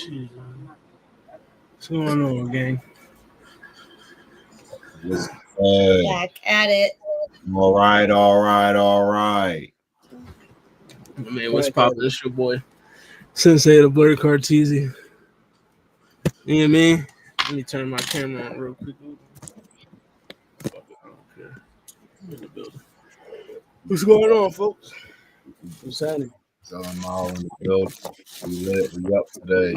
Shit, man. What's going on, gang? Back at it. All right. Man, what's poppin'? It's your boy, Sensei the Blur Carteezy. You know what I mean? Let me turn my camera on real quick. I don't care. I'm in the building. What's going on, folks? What's happening? So I'm all in the building. We up today.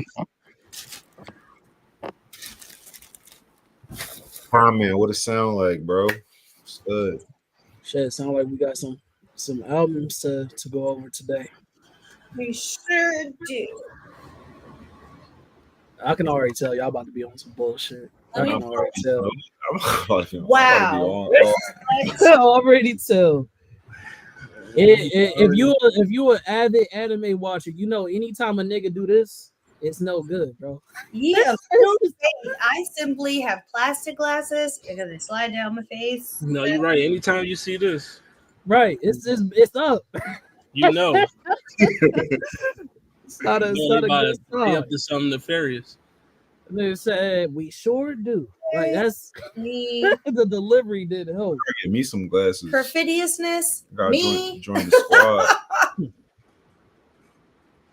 Comment, what it sound like, bro? It's good. Shit, it sound like we got some albums to go over today. We sure do. I can already tell y'all about to be on some bullshit. I can already tell. Wow. I already tell. If you an avid anime watcher, you know anytime a nigga do this, it's no good, bro. Yeah, I simply have plastic glasses and they slide down my face. No, you're right. Anytime you see this, right, it's up. You know, it's not a good sign. Up to something nefarious. They said we sure do. Like that's the delivery did help. Give me some glasses. Perfidiousness. Me. Join the squad.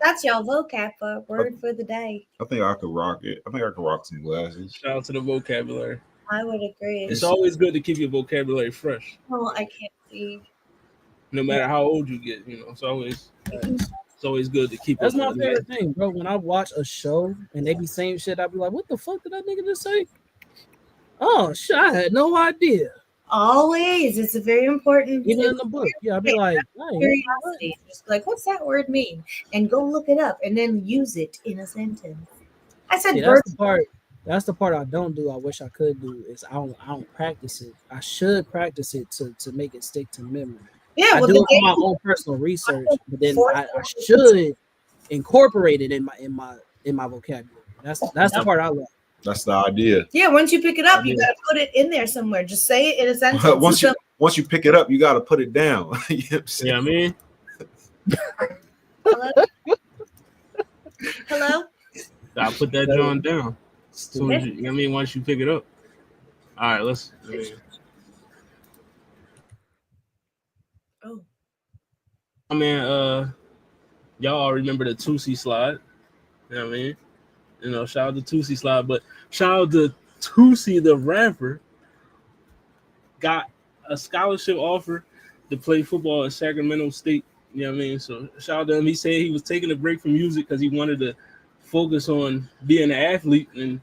That's y'all vocab word for the day. I think I could rock it. I think I could rock some glasses. Shout out to the vocabulary. I would agree. It's always good to keep your vocabulary fresh. Well, I can't see. No matter how old you get, you know, it's always good to keep. That's my favorite thing, bro. When I watch a show and they be saying shit, I be like, "What the fuck did that nigga just say?" Oh shit, I had no idea. Always, it's a very important. Even in the book, yeah, I'd be like, curiosity, just like, what's that word mean? And go look it up, and then use it in a sentence. I said, that's the part I don't do. I wish I could do is I don't practice it. I should practice it to make it stick to memory. Yeah, I do it for my own personal research, but then I should incorporate it in my vocabulary. That's the part I love. That's the idea. Yeah, once you pick it up, you gotta put it in there somewhere. Just say it in a sentence. Once you pick it up, you gotta put it down. You know what I mean? Hello? I'll put that John down. Soon as you know what I mean, once you pick it up. All right, let's. Oh. I mean, y'all all remember the Tootsie slide. You know what I mean? You know, shout out to Tootsie slide, but shout out to Tootsie the rapper. Got a scholarship offer to play football at Sacramento State. You know what I mean? So shout out to him. He said he was taking a break from music because he wanted to focus on being an athlete, and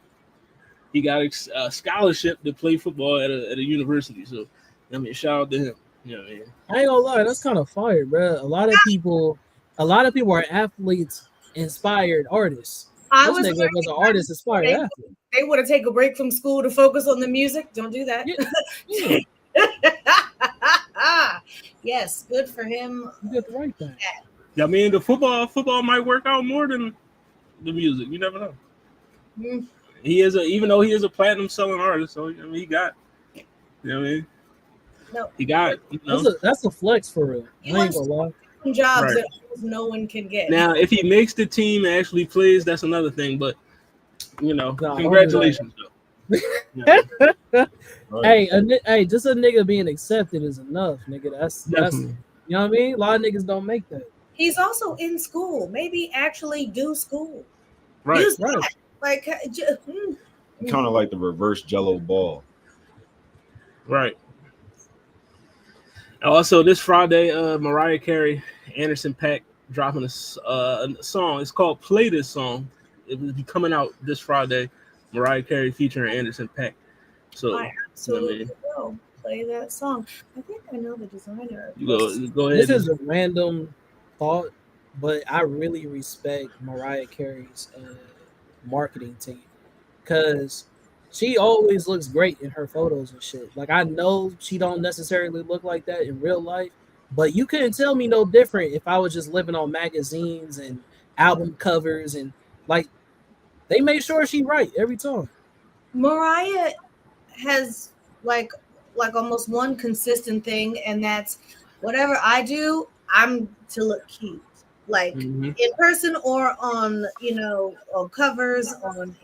he got a scholarship to play football at a university. So I mean, shout out to him. You know what I mean? I ain't gonna lie, that's kind of fire, bro. A lot of people are athletes inspired artists. Was an artist inspired athlete. They would have taken a break from school to focus on the music. Don't do that. Yeah. Yes, good for him. You did the right thing. Yeah, I mean, the football might work out more than the music. You never know. Mm. Even though he is a platinum selling artist, so I mean, he got. You know what I mean? No, he got. You know, that's a flex for real. I ain't gonna lie. Jobs that no one can get. Now, if he makes the team and actually plays, that's another thing. But you know, congratulations, though. Hey, just a nigga being accepted is enough, nigga. That's you know what I mean. A lot of niggas don't make that. He's also in school. Maybe actually do school. Right. Use that. Like kind of like the reverse Jello ball. Right. Also, this Friday, Mariah Carey, Anderson .Paak dropping a song. It's called "Play This Song." It will be coming out this Friday. Mariah Carey featuring Anderson .Paak. So I absolutely will play that song. I think I know the designer. You go ahead. This is a random thought, but I really respect Mariah Carey's marketing team because she always looks great in her photos and shit. Like, I know she don't necessarily look like that in real life, but you couldn't tell me no different if I was just living on magazines and album covers, and like they made sure she right every time. Mariah has like almost one consistent thing, and that's whatever I do, I'm to look cute. like Mhm. in person or on on covers,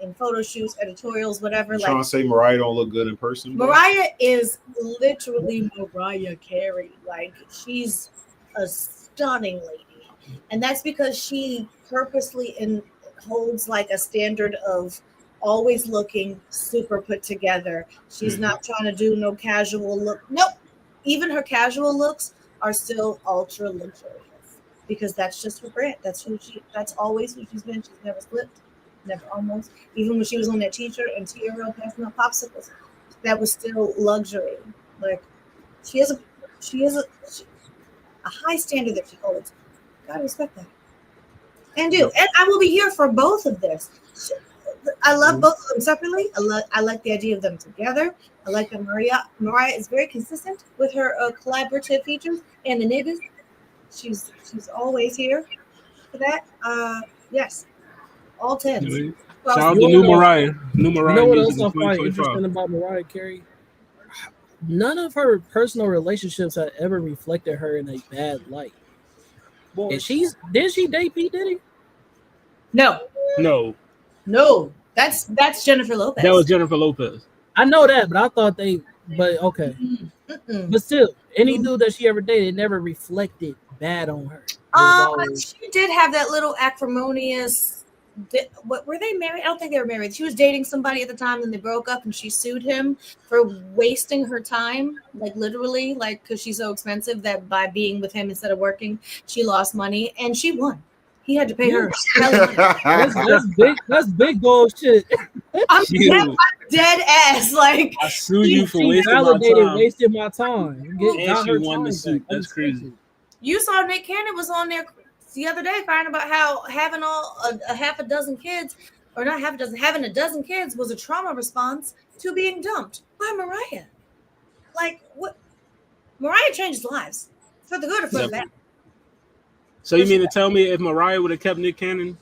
in photo shoots, editorials, whatever. You trying to say Mariah don't look good in person, bro? Mariah is literally Mariah Carey. Like, she's a stunning lady, and that's because she purposely holds like a standard of always looking super put together. She's not trying to do no casual look. Nope. Even her casual looks are still ultra luxurious because that's just her brand. That's always who she's been. She's never slipped, never almost. Even when she was on that teacher and TRL passing out popsicles, that was still luxury. Like, she has a high standard that she holds. Gotta respect that. And do. And I will be here for both of this. I love both of them separately. I like the idea of them together. I like that Mariah is very consistent with her collaborative features and the niggas. She's always here for that. Yes, all 10s. Shout out to New Mariah. New Mariah. You know what music else in I find 2025. interesting about Mariah Carey? None of her personal relationships have ever reflected her in a bad light. And did she date P. Diddy? No. That's Jennifer Lopez. That was Jennifer Lopez. I know that, but I thought but okay. But still, any dude that she ever dated never reflected bad on her. She did have that little acrimonious. What were they married? I don't think they were married. She was dating somebody at the time, and they broke up, and she sued him for wasting her time, like literally, like because she's so expensive that by being with him instead of working, she lost money, and she won. He had to pay her. That's big gold shit. I'm dead ass. Like, I sue you for wasting my time. And she won the suit. That's crazy. You saw Nick Cannon was on there the other day crying about how having a half a dozen kids, or not half a dozen, having a dozen kids was a trauma response to being dumped by Mariah. Like, what? Mariah changed lives for the good or for the bad. So you mean to tell me if Mariah would have kept Nick Cannon,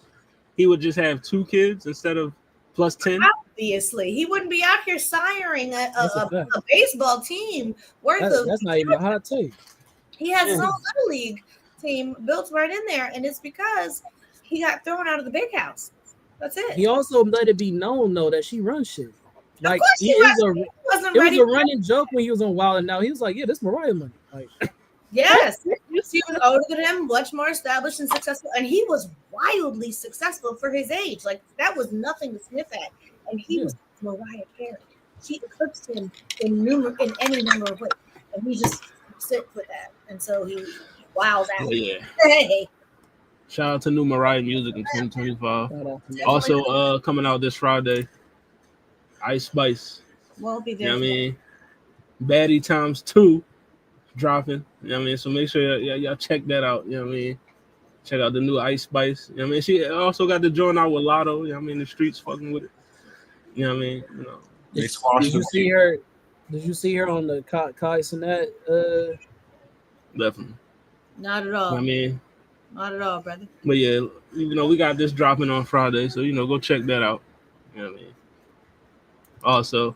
he would just have 2 kids instead of plus 10? Obviously, he wouldn't be out here siring a baseball team worth of. That's not even a hot take. He has his own little league team built right in there, and it's because he got thrown out of the big house. That's it. He also let it be known though that she runs shit. Like, it was a running joke when he was on Wild 'N Out. He was like, "Yeah, this Mariah money." Like, yes, she was older than him, much more established and successful, and he was wildly successful for his age. Like, that was nothing to sniff at, and he was Mariah Carey. She eclipsed him in any number of ways, and he just sit with that, and so he wows out. Oh, yeah. Hey. Shout out to New Mariah music in 2025. Also, coming out this Friday, Ice Spice. Won't be there. You know what I mean? Baddie times 2 dropping. You know what I mean? So make sure y'all check that out. You know what I mean? Check out the new Ice Spice. You know what I mean? She also got to join out with Lotto. You know what I mean? The streets fucking with it. You know what I mean? You know, did you see her? Did you see her on the Kai Cenat? Definitely. Not at all. I mean, not at all, brother. But yeah, we got this dropping on Friday, so go check that out. You know what I mean? Also,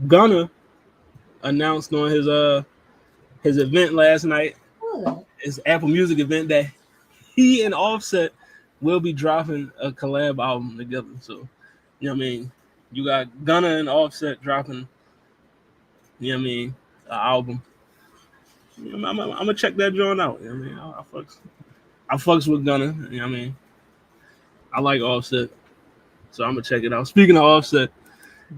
Gunna announced on his event last night, his Apple Music event, that he and Offset will be dropping a collab album together. So, you know what I mean? You got Gunna and Offset dropping, you know what I mean, an album. I'm gonna check that joint out. You know what I mean? I fucks with Gunna. You know what I mean? I like Offset, so I'm gonna check it out. Speaking of Offset,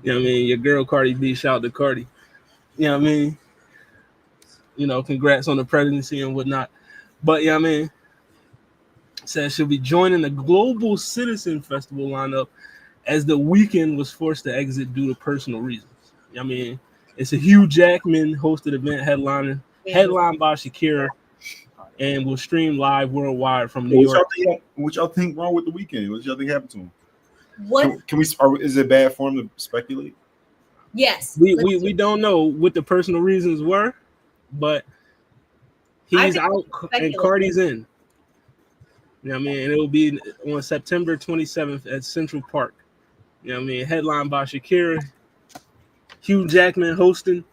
you know what I mean? Your girl Cardi B, shout out to Cardi. You know what I mean? Congrats on the presidency and whatnot. But you know what I mean? Says she'll be joining the Global Citizen Festival lineup as The Weeknd was forced to exit due to personal reasons. You know what I mean? It's a Hugh Jackman hosted event headlined by Shakira, and will stream live worldwide from New York. What y'all think wrong with The Weeknd? What y'all think happened to him? What can we? Is it bad form to speculate? Yes, we don't know what the personal reasons were, but he's out and Cardi's in. You know what I mean? And it will be on September 27th at Central Park. You know what I mean? Headlined by Shakira, Hugh Jackman hosting.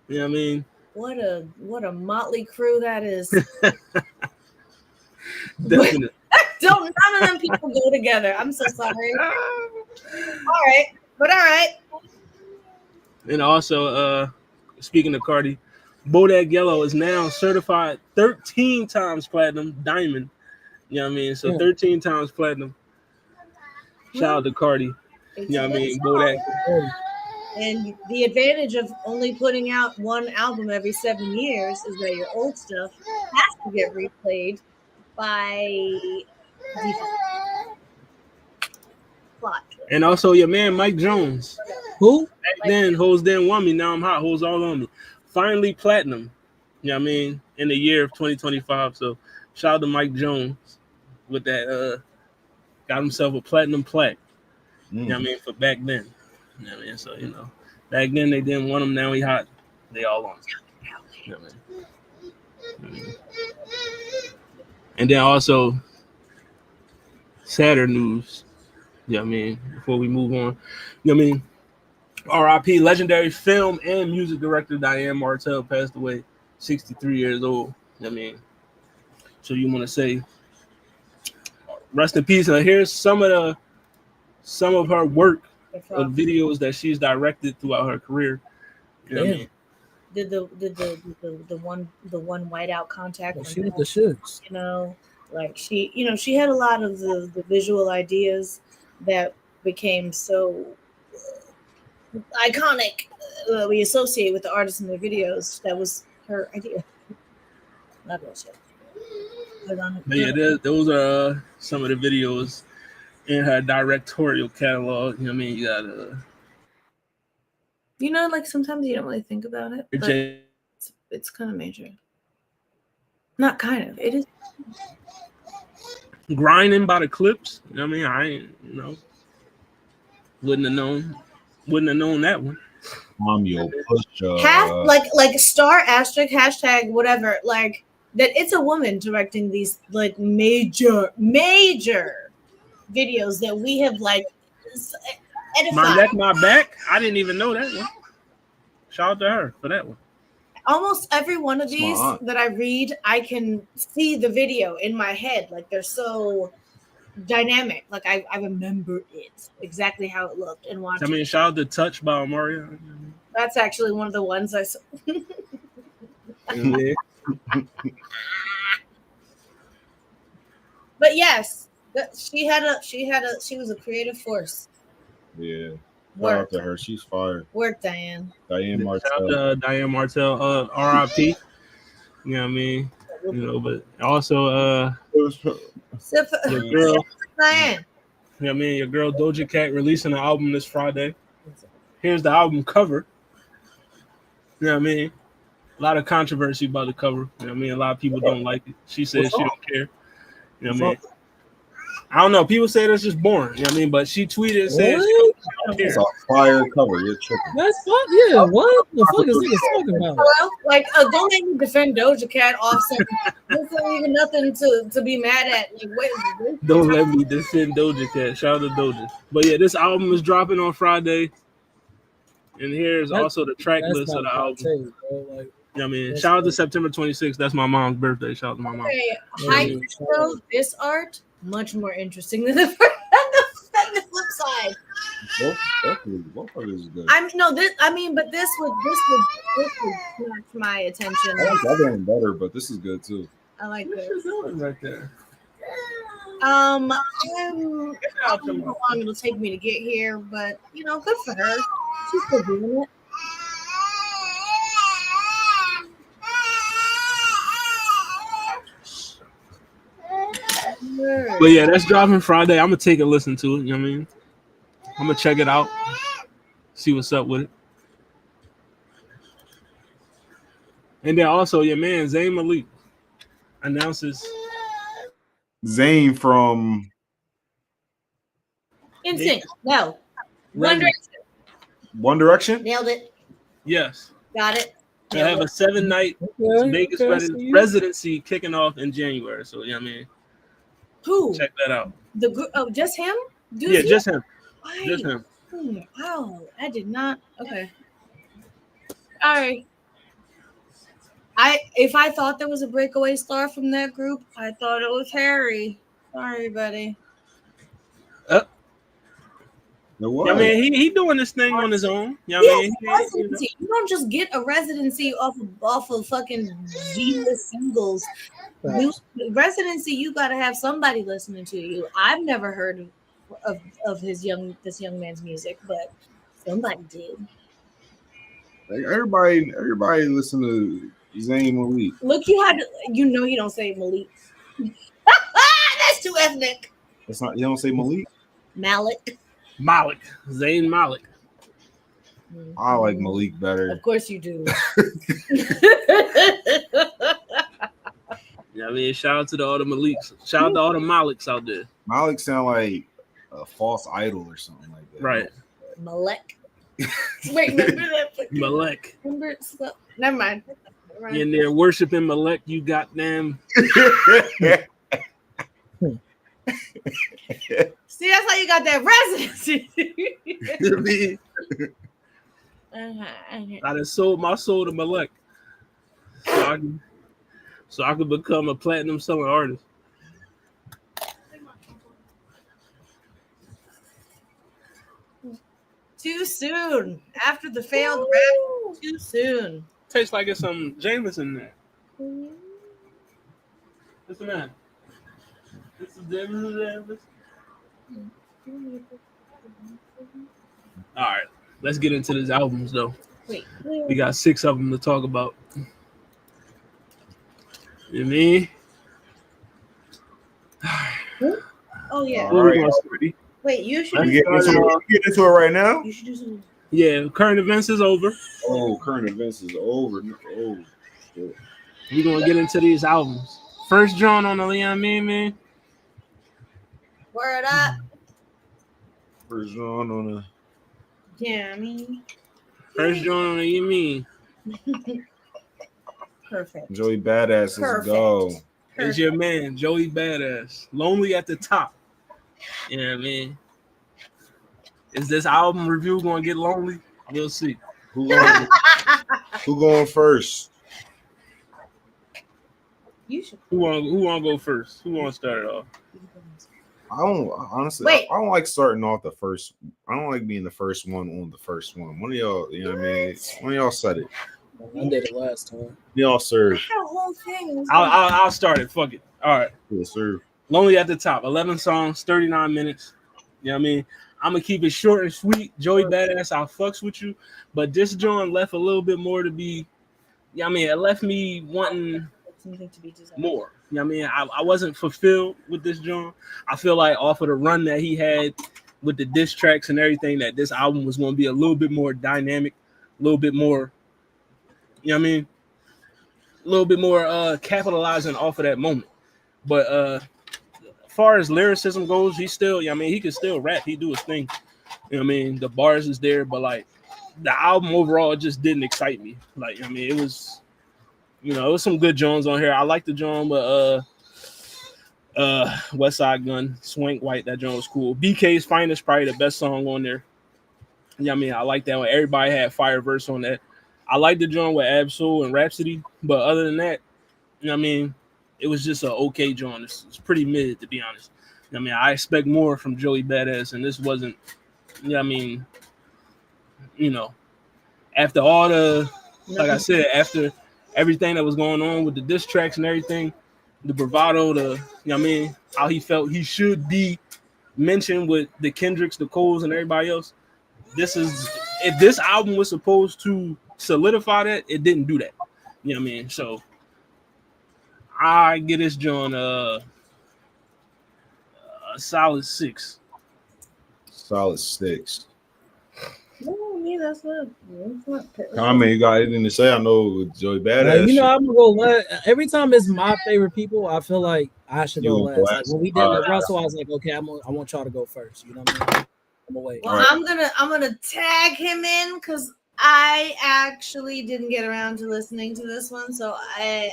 You know what I mean? What a motley crew that is. Definitely. Don't none of them people go together. I'm so sorry. All right. And also, speaking of Cardi, Bodak Yellow is now certified 13 times platinum diamond. You know what I mean? So 13 times platinum. Shout out to Cardi. You know what I mean? Bodak. And the advantage of only putting out one album every 7 years is that your old stuff has to get replayed by default. Plot twist. And also your man Mike Jones. Who? Back then, hoes didn't want me. Now I'm hot. Hoes all on me. Finally platinum. You know what I mean? In the year of 2025. So shout out to Mike Jones with that. Got himself a platinum plaque. You know what I mean? For back then. You know what I mean? So, back then they didn't want him. Now he hot. They all on him. You know what I mean? And then also, sadder news. You know what I mean? Before we move on. You know what I mean? R.I.P. legendary film and music director Diane Martell passed away, 63 years old. You know what I mean? So you want to say, rest in peace. And here's some of her work of videos that she's directed throughout her career. You know what I mean? Did the one whiteout contact? Well, she with the shits. Like she had a lot of the visual ideas that became so iconic. We associate with the artists in their videos. That was her idea. Not bullshit. But yeah, those are some of the videos in her directorial catalog. You know what I mean? You got like sometimes you don't really think about it, but it's kind of major. Not kind of. It is. Grinding by the Clips. You know what I mean? I ain't, wouldn't have known that one. I'm your pusher. Like star asterisk hashtag whatever. Like that. It's a woman directing these like major videos that we have like edified. My Neck, My Back. I didn't even know that one. Shout out to her for that one. Almost every one of these that I read, I can see the video in my head. Like they're so dynamic. Like I remember it exactly how it looked and watched. I mean, shout out to Touch by Mario. That's actually one of the ones I saw. But yes, she was a creative force. Yeah. Shout out to her. She's fired. Work, Diane. Diane Martell. Shout out to Diane Martell. R.I.P. You know what I mean? But also your girl Diane. You know what I mean? Your girl Doja Cat releasing an album this Friday. Here's the album cover. You know what I mean? A lot of controversy about the cover. You know what I mean? A lot of people don't like it. She says she don't care. You know what I mean? I don't know. People say that's just boring. You know what I mean? But she tweeted and said she don't care. It's a fire cover. You're tripping. That's fun. Yeah, what the fuck is niggas talking about? Well, like, don't make me defend Doja Cat Offset. This ain't even nothing to be mad at. Like, wait. Don't let me defend Doja Cat. Shout out to Doja. But yeah, this album is dropping on Friday. And here's also the track list of the album. You know what I mean? Shout out to September 26th. That's my mom's birthday. Shout out to my mom. Okay, this art much more interesting than the flip side. Both of these good. But this would catch my attention. I like the other one better, but this is good too. I like this. Right there. I don't know how long it'll take me to get here, but good for her. She's still doing it. But yeah, that's dropping Friday. I'm gonna take a listen to it. You know what I mean? I'm gonna check it out, see what's up with it. And then also your man Zayn Malik announces Zayn from Instinct. No. One Direction. Nailed it. Yes. Got it. They have a 7-night Vegas residency kicking off in January. So, you know what I mean? Who? Check that out. Just him? Just him. Just him. Wow. I did not. Okay. All right. If I thought there was a breakaway star from that group, I thought it was Harry. Sorry, buddy. There I was. mean, he doing this thing on his own. You know what I mean? Residency. You don't just get a residency off of fucking Z-list singles. Residency, you got to have somebody listening to you. I've never heard of this young man's music, but somebody did. Like, everybody listen to Zayn Malik. Look, you don't say Malik. That's too ethnic. That's not. You don't say Malik. Malik. Zayn Malik. I like Malik better. Of course you do. Yeah, I mean, shout out to all the Maliks. Shout out to all the Maliks out there. Malik sound like a false idol or something like that. Right. Malek. Wait, remember that? Malek. Remember? Never mind. You in there worshiping Malek, you goddamn. See, that's how you got that residency. I just sold my soul to Malek, so I could become a platinum selling artist. Too soon. After the failed rap, too soon. Tastes like it's some Jameson in there. What's the matter? This is Jameson. All right, let's get into these albums though. Wait. We got 6 of them to talk about. You mean? Oh yeah. All right. Wait, you should. Get into it right now. You should do something. Yeah, current events is over. Oh, current events is over. Oh, shit. We're gonna get into these albums. First John on the Leon man. Word up. First John on the. Yeah, I mean. First John on the You Mean. Perfect. Joey Badass, let's go. It's your man, Joey Badass. Lonely at the Top. You know what I mean? Is this album review going to get lonely? We'll see. Who going first? You should. Who want to go first? Who want to start it off? I don't honestly. Wait. I don't like starting off the first. I don't like being the first one on the first one. One of y'all, you know what I mean? One of y'all said it. I did it last time. Y'all I serve. had a whole thing. I'll start it. Fuck it. All right. Yeah, serve. Lonely at the Top. 11 songs, 39 minutes. You know what I mean? I'm going to keep it short and sweet. Joey Badass, I fucks with you. But this joint left a little bit more to be. Yeah, I mean, it left me wanting Something to be desired. more. You know what I mean? I wasn't fulfilled with this joint. I feel like off of the run that he had with the diss tracks and everything, that this album was going to be a little bit more dynamic, a little bit more, you know what I mean? A little bit more capitalizing off of that moment. But as far as lyricism goes, he still, I mean, he can still rap. He do his thing. You know what I mean? The bars is there, but like the album overall just didn't excite me. Like, I mean, it was, you know, it was some good Jones on here. I like the John, but West Side Gun, Swank White, that John was cool. BK's Finest, probably the best song on there. Yeah, I mean, I like that one. Everybody had fire verse on that. I like the John with Absol and Rhapsody, but other than that, you know what I mean, it was just an okay John. It's pretty mid, to be honest. I mean, I expect more from Joey Badass, and this wasn't, you know what I mean, you know, after all the, like I said, after everything that was going on with the diss tracks and everything, the bravado, the, you know what I mean, how he felt he should be mentioned with the Kendricks, the Coles, and everybody else. This is, if this album was supposed to solidify that, it didn't do that. You know what I mean? So I get this John a solid 6. Solid 6. No, yeah, that's not. Comment, you got anything to say? I know with Joey Badass. You know, I'm gonna go last. Every time it's my favorite people, I feel like I should go You last. go Like last. when we did with Russell, I was like, okay, I want y'all to go first. You know what I mean? I'm gonna wait. Well, Right. I'm gonna tag him in because I actually didn't get around to listening to this one, so I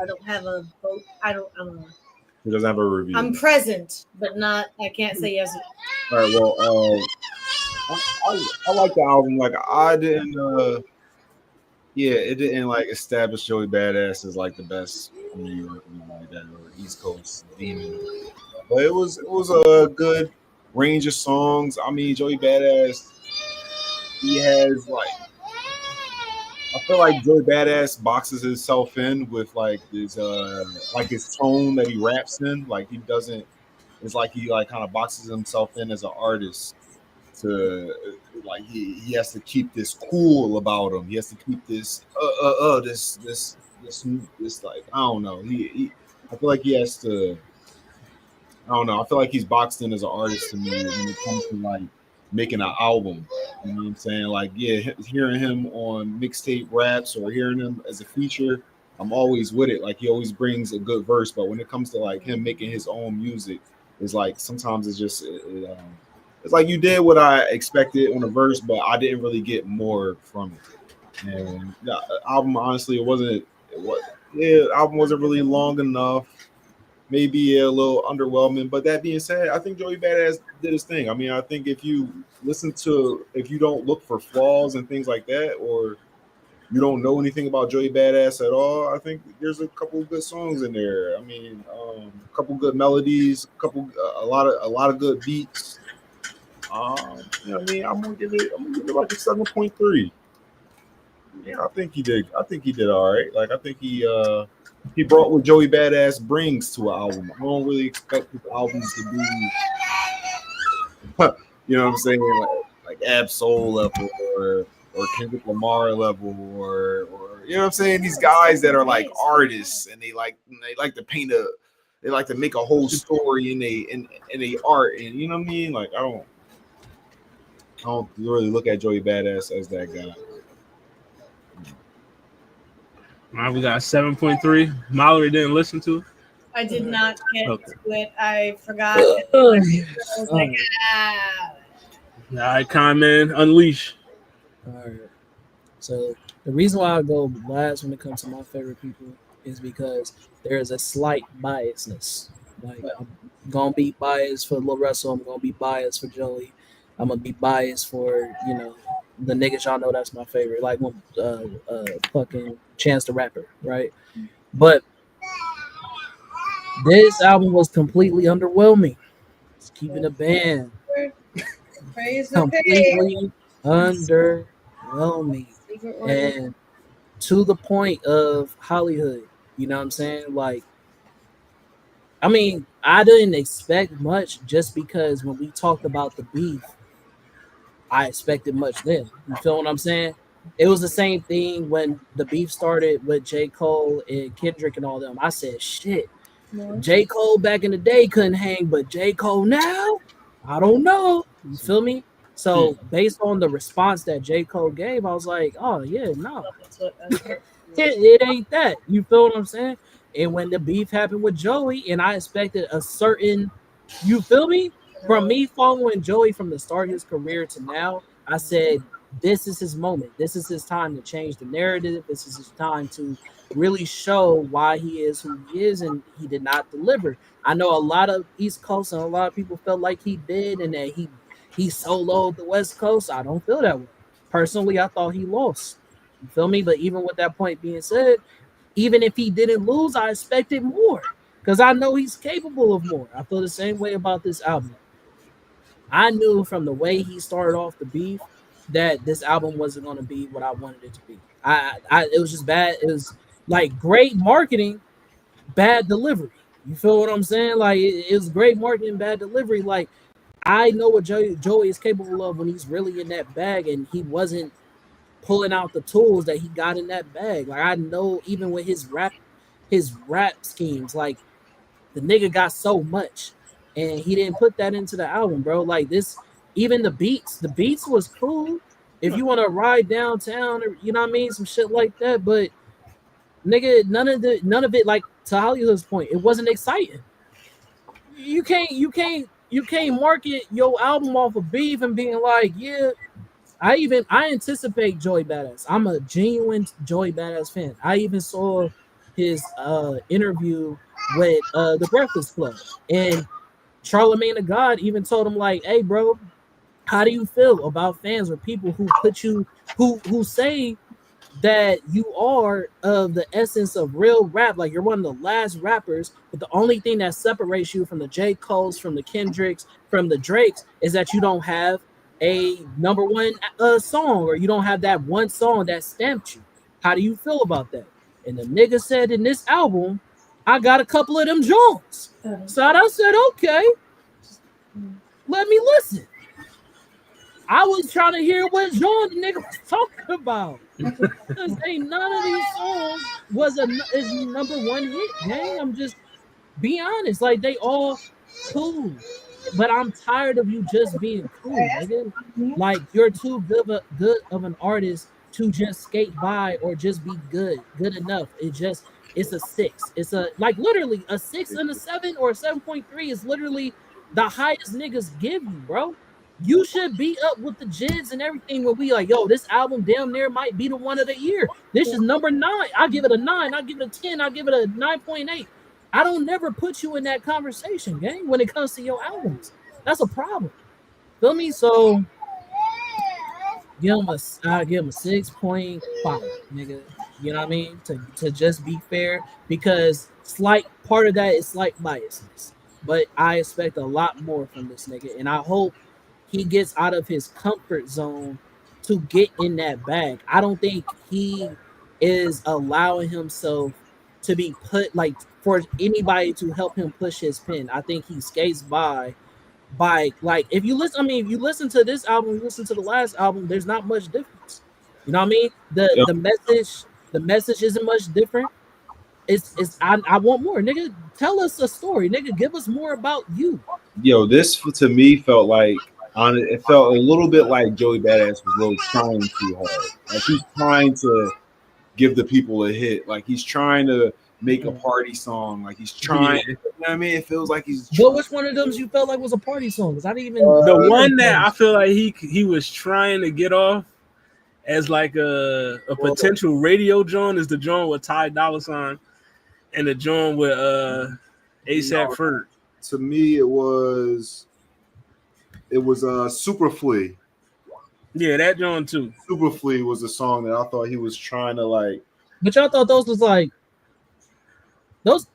don't have a vote. I don't know. He doesn't have a review. I'm present, but not. I can't say yes. All right, well, I like the album. Like I didn't, you yeah, it didn't like establish Joey Badass as like the best from New York or anything like that, or East Coast demon. But it was a good range of songs. I mean, Joey Badass, he has I feel like Joey Badass boxes himself in with like his tone that he raps in. Like he doesn't. It's like he like kind of boxes himself in as an artist to like he has to keep this cool about him. He has to keep this this like I don't know. He I feel like he has to. I don't know. I feel like he's boxed in as an artist to me when it comes to like making an album. You know what I'm saying? Like, yeah, hearing him on mixtape raps or hearing him as a feature, I'm always with it. Like, he always brings a good verse. But when it comes to like him making his own music, it's like sometimes it's just it's like you did what I expected on a verse, but I didn't really get more from it. And the album, honestly, the album wasn't really long enough. Maybe a little underwhelming, but that being said, I think Joey Badass did his thing. I mean, I think if you don't look for flaws and things like that, or you don't know anything about Joey Badass at all, I think there's a couple of good songs in there. I mean, a couple good melodies, a lot of good beats. You know what I mean? I'm gonna give it like a 7.3. Yeah, I think he did. I think he did all right. Like I think he brought what Joey Badass brings to an album. I don't really expect his albums to be, you know what I'm saying, like Ab Soul level or Kendrick Lamar level or you know what I'm saying. These guys that are like artists and they like to they like to make a whole story in they art, and you know what I mean. Like I don't really look at Joey Badass as that guy. All right, we got 7.3. Mallory didn't listen to it. I did not get Okay. to it. I forgot. I was like, All right, comment, unleash. All right. So the reason why I go last when it comes to my favorite people is because there is a slight biasness. Like I'm gonna be biased for Lil Russell. I'm gonna be biased for Joey. I'm gonna be biased for the niggas y'all know that's my favorite. Like fucking Chance the Rapper, right? But this album was completely underwhelming. It's keeping a band. praise the Completely underwhelming. And to the point of Hollywood, you know what I'm saying? Like, I mean, I didn't expect much just because when we talked about the beef, I expected much then. You feel what I'm saying? It was the same thing when the beef started with J. Cole and Kendrick and all them. I said, shit, J. Cole back in the day couldn't hang, but J. Cole now, I don't know. You feel me? So based on the response that J. Cole gave, I was like, oh, yeah, no. It ain't that. You feel what I'm saying? And when the beef happened with Joey, and I expected a certain, you feel me? From me following Joey from the start of his career to now, I said, this is his moment. This is his time to change the narrative. This is his time to really show why he is who he is, and he did not deliver. I know a lot of East Coast and a lot of people felt like he did, and that he soloed the West Coast. I don't feel that way. Personally, I thought he lost. You feel me? But even with that point being said, even if he didn't lose, I expected more because I know he's capable of more. I feel the same way about this album. I knew from the way he started off the beef that this album wasn't going to be what I wanted it to be. It was just bad. It was like great marketing, bad delivery. You feel what I'm saying? Like it was great marketing, bad delivery. Like I know what Joey is capable of when he's really in that bag, and he wasn't pulling out the tools that he got in that bag. Like I know even with his rap schemes, like the nigga got so much, and he didn't put that into the album, bro. Like this, even the beats was cool. If you want to ride downtown, or you know what I mean, some shit like that, but nigga, none of it, like to Hollywood's point, it wasn't exciting. You can't market your album off of beef and being like, yeah. I anticipate Joey Badass. I'm a genuine Joey Badass fan. I even saw his interview with the Breakfast Club, and Charlamagne the God even told him like, "Hey, bro, how do you feel about fans or people who put you who say that you are of the essence of real rap. Like you're one of the last rappers, but the only thing that separates you from the J. Coles, from the Kendricks, from the Drakes is that you don't have a number one song, or you don't have that one song that stamped you. How do you feel about that? And the nigga said in this album, I got a couple of them Jones. So I said, okay, let me listen. I was trying to hear what John the nigga was talking about. Because ain't none of these songs is number one hit, gang. I'm just be honest. Like they all cool. But I'm tired of you just being cool, nigga. Like you're too good of an artist to just skate by or just be good enough. It's a 6. It's a like literally a 6 and a 7 or a 7.3 is literally the highest niggas give you, bro. You should be up with the jids and everything when we like, yo, this album damn near might be the one of the year. This is number 9. I give it a 9. I give it a 10. I give it a 9.8. I don't never put you in that conversation, gang, when it comes to your albums. That's a problem. Feel me? So I give him a 6.5, nigga. You know what I mean? To just be fair, because slight part of that is slight biasness. But I expect a lot more from this nigga, and I hope he gets out of his comfort zone to get in that bag. I don't think he is allowing himself to be put like for anybody to help him push his pen. I think he skates by like if you listen to this album, you listen to the last album, there's not much difference. You know what I mean? The message isn't much different. I want more, nigga. Tell us a story, nigga. Give us more about you. Yo, this to me felt like it felt a little bit like Joey Badass was really trying too hard. Like he's trying to give the people a hit. Like he's trying to make a party song. Like he's trying. You know what I mean? It feels like he's. But which one of them you felt like was a party song? Because I didn't even. The one that I feel like he was trying to get off as like a potential radio joint is the joint with Ty Dolla $ign and the joint with ASAP Ferg. To me, it was Super Flea. Yeah, that joint too. Super Flea was a song that I thought he was trying to like. But y'all thought those was like those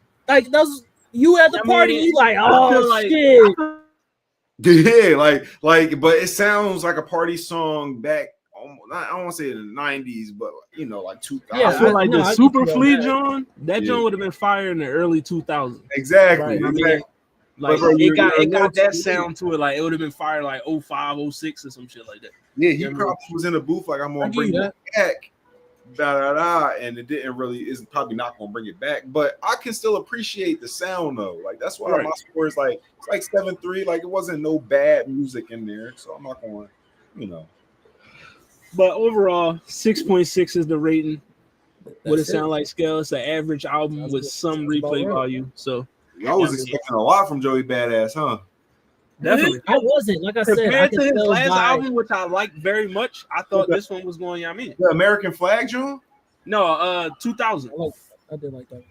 you at the party, you like, oh shit. Yeah, like, but it sounds like a party song back. I don't want to say in the 90s, but you know, like 2000. Yeah, I feel like the Super Flea John, that John would have been fire in the early 2000s. Exactly. Right? I mean, like it got that sound to it. Like it would have been fire like 05, 06 or some shit like that. Yeah, he probably was in a booth like I'm gonna bring it back. And it didn't really is probably not gonna bring it back, but I can still appreciate the sound though. Like that's why my score is like it's like 7.3. Like it wasn't no bad music in there, so I'm not going, you know. But overall, 6.6 is the rating. What it sound like scale. It's an average album with some replay value. So I was expecting a lot from Joey Badass, huh? Definitely. I wasn't, like I said, compared to his last album, which I liked very much. I thought this one was going. I mean, the American Flag, John? No, 2000. I did like that.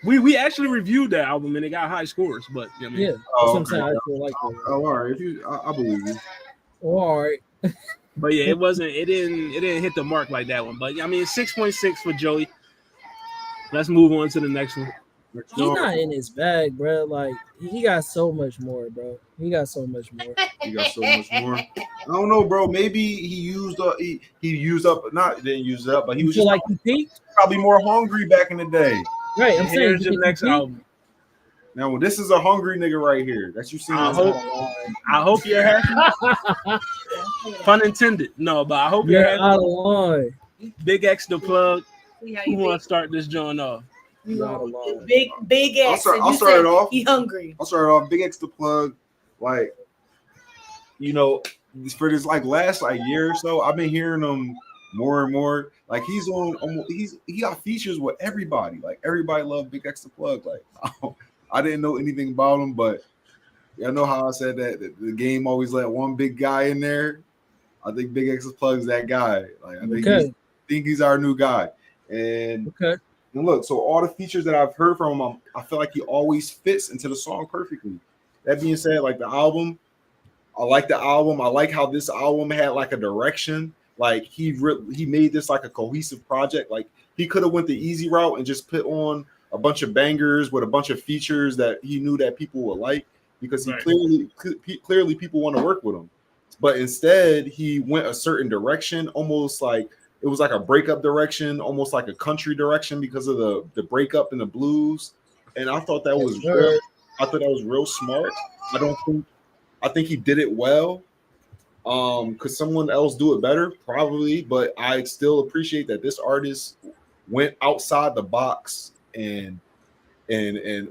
We actually reviewed that album and it got high scores, but I mean, yeah, that's what I'm saying. I actually like that. Oh, all right. I believe you. All right. But yeah, it didn't hit the mark like that one. But I mean, 6.6 for Joey. Let's move on to the next one. He's not in his bag, bro. Like he got so much more, bro. He got so much more. I don't know, bro. Maybe he used up. He used up. Not didn't use it up, but he was just like he peaked. Probably more hungry back in the day. Right. I'm saying here's your next album. Now this is a hungry nigga right here. That's you see. I hope you're happy. Pun intended. No, but I hope you're happy. Out of line. Big X the plug. Who want to start this joint off? Big X. I'll start it off. He hungry. I'll start it off. Big X the plug. Like, you know, for this like last like year or so, I've been hearing him more and more. Like he got features with everybody. Like everybody loved Big X the plug. Like I didn't know anything about him, but I know how I said that the game always let one big guy in there. I think Big X the plug is that guy. Like I think he's our new guy. And and look, so all the features that I've heard from him, I feel like he always fits into the song perfectly. That being said, like the album, I like the album. I like how this album had like a direction. Like he made this like a cohesive project. Like he could have went the easy route and just put on a bunch of bangers with a bunch of features that he knew that people would like, because he clearly people want to work with him. But instead, he went a certain direction, almost like it was like a breakup direction, almost like a country direction because of the breakup and the blues. And I thought that was real smart. I think he did it well. Could someone else do it better? Probably, but I still appreciate that this artist went outside the box and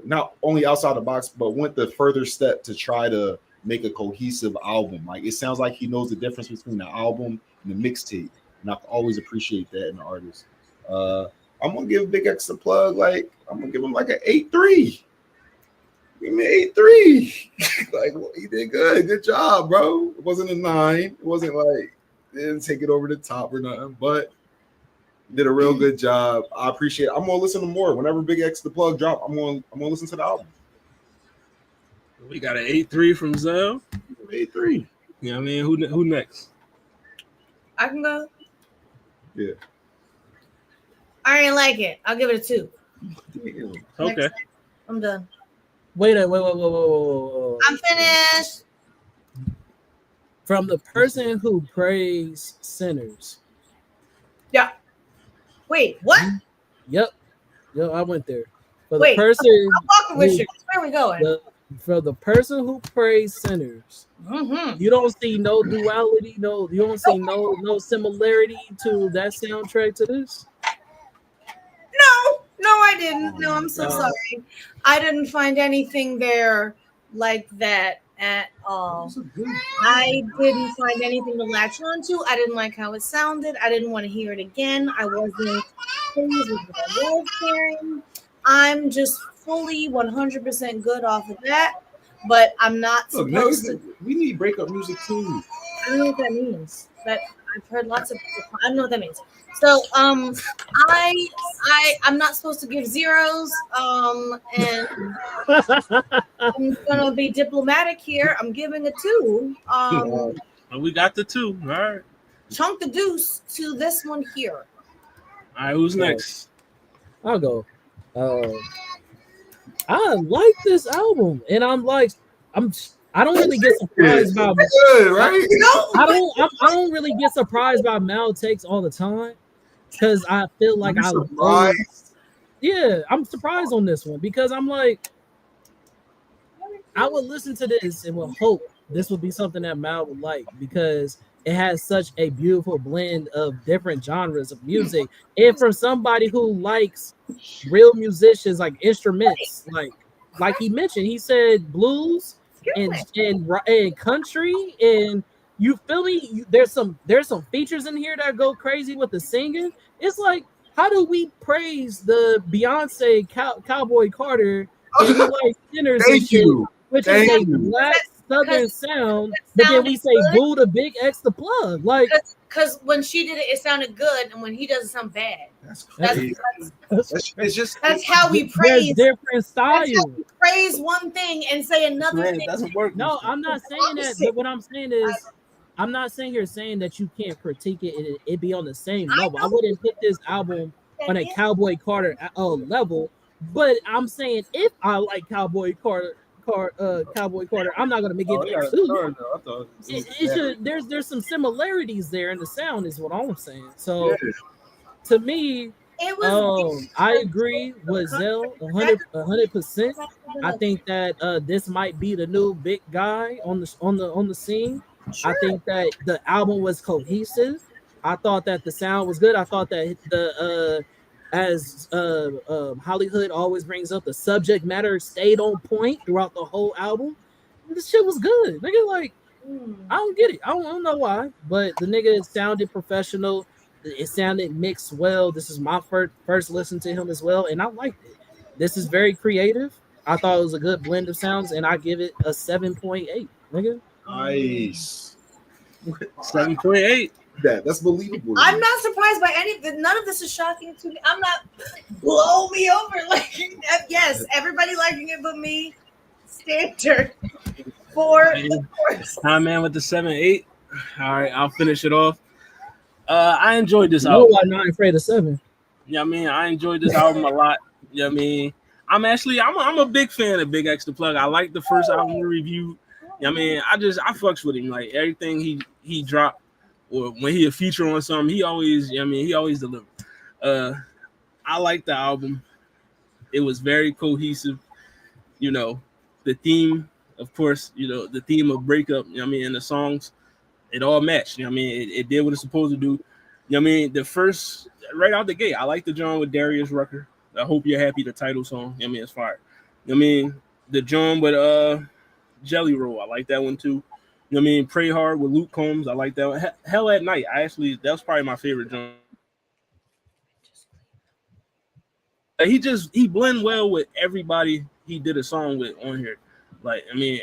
not only outside the box, but went the further step to try to make a cohesive album. Like it sounds like he knows the difference between the album and the mixtape, and I always appreciate that in an artist. I'm gonna give Big X a plug. Like I'm gonna give him like an 8.3. Give me 8.3. Like well, he did good job, bro. It wasn't a 9. It wasn't like it didn't take it over the top or nothing, but did a real good job. I appreciate it. I'm gonna listen to more. Whenever Big X the plug drop, I'm gonna listen to the album. We got an 8.3 from Zell. 8.3. Yeah, I mean, who next? I can go. Yeah. I didn't like it. I'll give it a 2. Damn. Okay. I'm done. Wait. I'm finished. From the person who praised sinners. Yeah. Wait, what? Yep, I went there. For Wait, the person, I'm walking with you. Where are we going? For the person who praised sinners, you don't see no duality, you don't see no similarity to that soundtrack to this. No, I didn't. No, I'm so sorry. I didn't find anything there like that at all. I didn't find anything to latch on to. I didn't like how it sounded. I didn't want to hear it again. I wasn't pleased with what I was hearing. I'm just fully 100% good off of that, but I'm not supposed to. We need breakup music too. I don't know what that means, but I've heard lots of. I don't know what that means. So, I'm not supposed to give zeros. And I'm gonna be diplomatic here. I'm giving a 2. We got the 2. All right. Chunk the deuce to this one here. All right, who's next? I'll go. I like this album, and I don't really get surprised by good, right? I don't really get surprised by Mal takes all the time, because I feel like I'm surprised on this one, because I'm like, I would listen to this and would hope this would be something that Mal would like, because it has such a beautiful blend of different genres of music, and from somebody who likes real musicians, like instruments, like he mentioned, he said blues and country, and you feel me? There's some features in here that go crazy with the singing. It's like, how do we praise the Beyonce Cowboy Carter and we like sinners and shit, which is a black southern sound, but then we say boo to Big X the plug, like, because when she did it, it sounded good, and when he does it, sound bad. That's crazy. That's how we praise. There's different styles. That's how we praise one thing and say another thing. It doesn't work. No, I'm not saying that. But what I'm saying is, I'm not saying here saying that you can't critique it and it be on the same level. I wouldn't put this album on a Cowboy Carter level, but I'm saying if I like Cowboy Carter, I'm not gonna make it. There's some similarities there in the sound, is what I'm saying. So to me, I agree with Zell 100%. I think that this might be the new big guy on the scene. Sure. I think that the album was cohesive. I thought that the sound was good. I thought that as Hollywood always brings up, the subject matter stayed on point throughout the whole album. This shit was good. Nigga, like, I don't get it. I don't know why, but the nigga sounded professional. It sounded mixed well. This is my first listen to him as well, and I liked it. This is very creative. I thought it was a good blend of sounds, and I give it a 7.8. Nigga. Nice. 7.8. That's believable. I'm not surprised by none of this is shocking to me. I'm not blow me over. Like, yes, everybody liking it but me. Standard for the course. Hi, man, with the 7.8. All right, I'll finish it off. I enjoyed this You know album. why Not Afraid of 7? Yeah, I mean, I enjoyed this album a lot. Yeah, I mean, I'm a big fan of Big X the Plug. I like the first album we reviewed. Yeah, I mean, I fucks with him. Like everything he dropped, or when he a feature on something, he always, I mean, he always delivered. I like the album. It was very cohesive. You know, the theme, of course, the theme of breakup. You know what I mean, and the songs, it all matched. You know what I mean, it did what it's supposed to do. You know what I mean, the first right out the gate, I like the joint with Darius Rucker. I Hope You're Happy, the title song. You know what I mean, it's fire. You know what I mean, the joint with Jelly Roll, I like that one too. You know what I mean, Pray Hard with Luke Combs, I like that one. Hell at Night, that was probably my favorite joint. He blend well with everybody he did a song with on here. Like, I mean,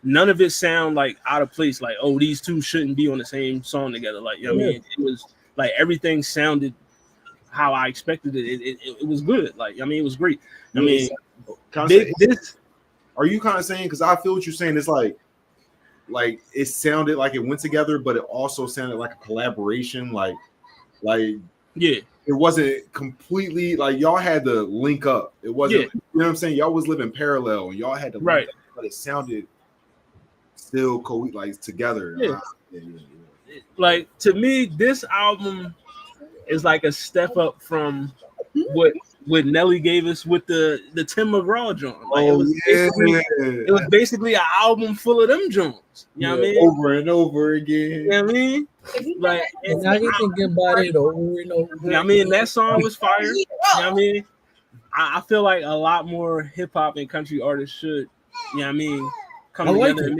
none of it sound like out of place. Like, oh, these two shouldn't be on the same song together. Like, you know what I mean? It was like everything sounded how I expected it. It was good. Like, I mean, it was great. I mean, are you kind of saying, because I feel what you're saying, it's like it sounded like it went together, but it also sounded like a collaboration. Like yeah. It wasn't completely like y'all had to link up. It wasn't, you know what I'm saying? Y'all was living parallel and y'all had to link up, but it sounded still together. Yeah. Like, to me, this album is like a step up from what Nelly gave us with the Tim McGraw joint. Like, it was basically an album full of them joints. You know what I mean? Over and over again. You know what I mean? Like, and now you think about it over and over. You know what I mean? That song was fire. You know what I mean? I feel like a lot more hip hop and country artists should, you know what I mean, come together and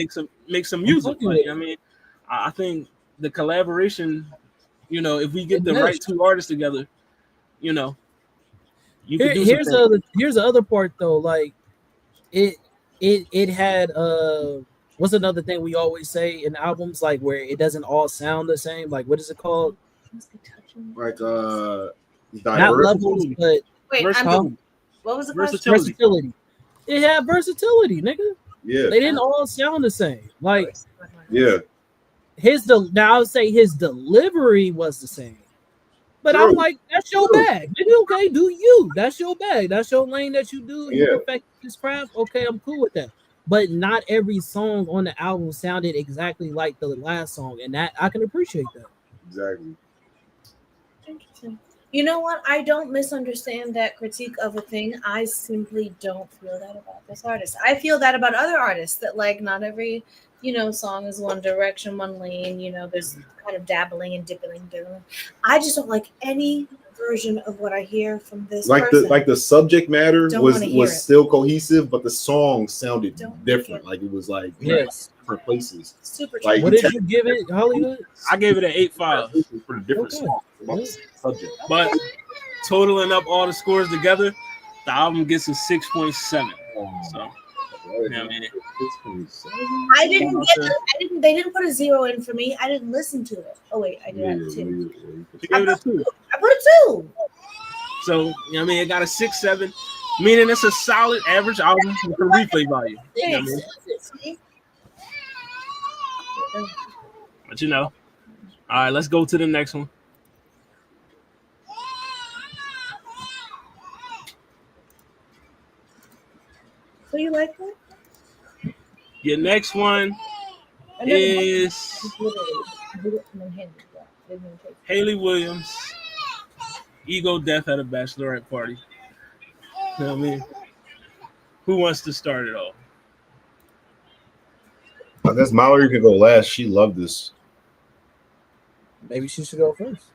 make some music. Like, you know what I mean? I think the collaboration, you know, if we get the right two artists together, you know, here's the other part though. Like it had what's another thing we always say in albums, like where it doesn't all sound the same? Like, what is it called? Like not levels, but what was the versatility? It had versatility, nigga. Yeah, they didn't all sound the same. Like, yeah, now I would say his delivery was the same. But I'm like, that's your bag. Nigga, okay, do you? That's your bag. That's your lane that you do. You perfect this craft. Okay, I'm cool with that. But not every song on the album sounded exactly like the last song, and that I can appreciate that. Exactly. Interesting. You know what? I don't misunderstand that critique of a thing. I simply don't feel that about this artist. I feel that about other artists, that like not every, you know, song is one direction, one lane. You know, there's kind of dabbling and dipping. I just don't like any version of what I hear from this person. The subject matter was still cohesive, but the song sounded different. Like it was like different places. Super. Like, what did you give it, Hollywood? I gave it an 8.5 for the different songs. Subject. But totaling up all the scores together, the album gets a 6.7. So. Yeah, I didn't they didn't put a 0 in for me. I didn't listen to it. Oh wait, I did have a 2. I put a 2. I put a 2. So, you know what I mean, it got a 6.7, meaning it's a solid average album for replay value. You know what I mean? But you know. All right, let's go to the next one. So you like that? Your next one is Hayley Williams, Ego Death at a Bachelorette Party. You know what I mean? Who wants to start it off? I guess Mallory could go last. She loved this. Maybe she should go first.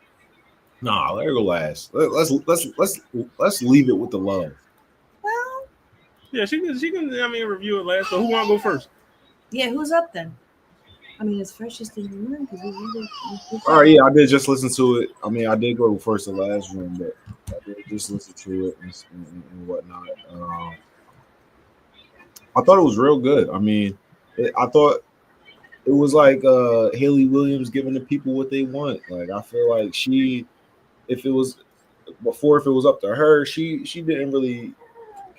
Nah, let her go last. Let's leave it with the love. Well, yeah, she can. I mean, review it last. So who want to go first? Yeah, who's up then? I mean, it's freshest in the room because we really. All right, yeah, I did just listen to it. I mean, I did go first the last room, but I did just listen to it and whatnot. I thought it was real good. I mean, I thought it was like Hayley Williams giving the people what they want. Like, I feel like if it was up to her, she didn't really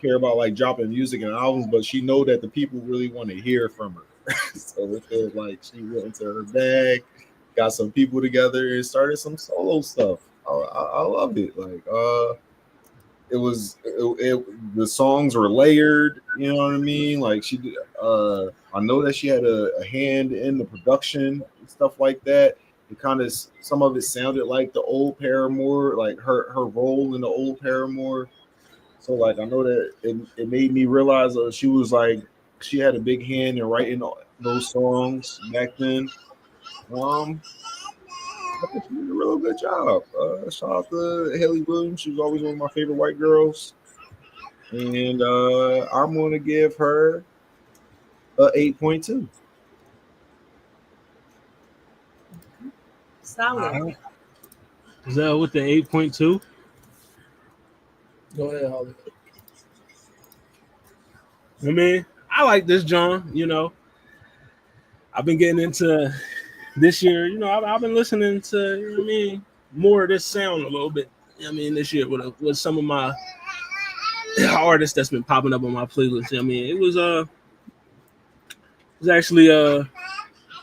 care about like dropping music and albums, but she know that the people really want to hear from her. So it feels like she went into her bag got some people together and started some solo stuff. I love it. Like the songs were layered, you know what I mean? Like she did, I know that she had a hand in the production and stuff like that. It kind of, some of it sounded like the old Paramore, like her role in the old Paramore. So like I know that it made me realize she was like, she had a big hand in writing those songs back then. I think she did a real good job. Shout out to Hayley Williams. She was always one of my favorite white girls. And I'm going to give her a 8.2. Solid. Is that with the 8.2? Go ahead, Holly. I mean, I like this John. You know, I've been getting into this year. You know, I've been listening to, you know what I mean, more of this sound a little bit. You know what I mean, this year with some of my artists that's been popping up on my playlist. You know what I mean, it was actually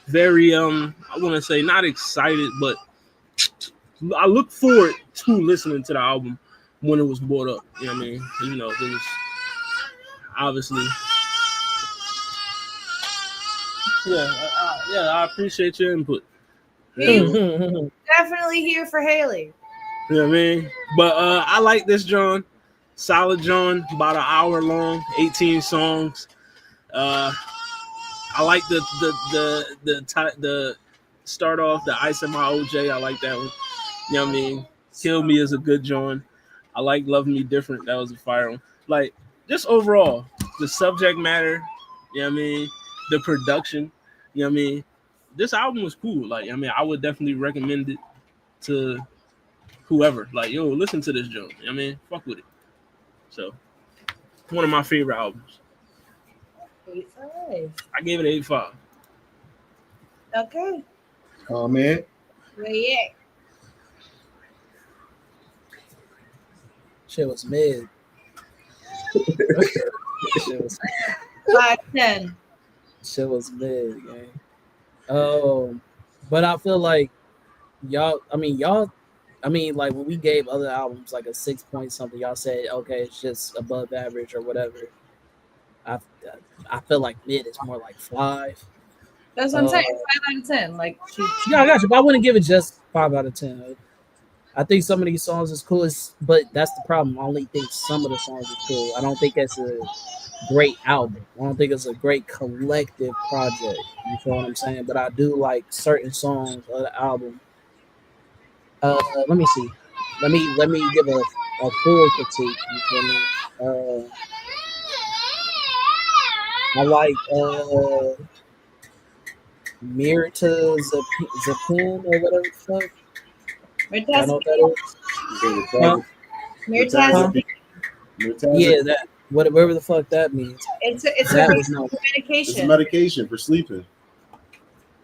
very I want to say not excited, but I look forward to listening to the album when it was brought up. You know what I mean? You know, it was obviously. Yeah, I appreciate your input. Definitely here for Hayley. You know what I mean? But I like this John. Solid John, about an hour long, 18 songs. I like the start off, the Ice in My OJ. I like that one. You know what I mean? Kill Me is a good John. I like Love Me Different. That was a fire one. Like, just overall, the subject matter, you know what I mean? The production, you know what I mean? This album was cool. Like, I mean, I would definitely recommend it to whoever. Like, yo, listen to this John. You know what I mean? Fuck with it. So, one of my favorite albums. 8.5. I gave it an 8.5. Okay. Oh man. Yeah. Shit was mid. Shit was 5.10. Shit was mid, gang. But I feel like y'all, like when we gave other albums like a 6 point something, y'all said, okay, it's just above average or whatever. I feel like mid is more like 5. That's what I'm saying. 5 out of 10. Like, Yeah, I got you. But I wouldn't give it just 5 out of 10. I think some of these songs is cool, but that's the problem. I only think some of the songs are cool. I don't think it's a great album. I don't think it's a great collective project. You feel what I'm saying? But I do like certain songs of the album. Let me see. Let me give a full critique. You feel me? I like Mirror to Zapin or whatever the fuck. I know what that is. Yeah, that whatever the fuck that means. It's That a was no. medication. It's a medication for sleeping.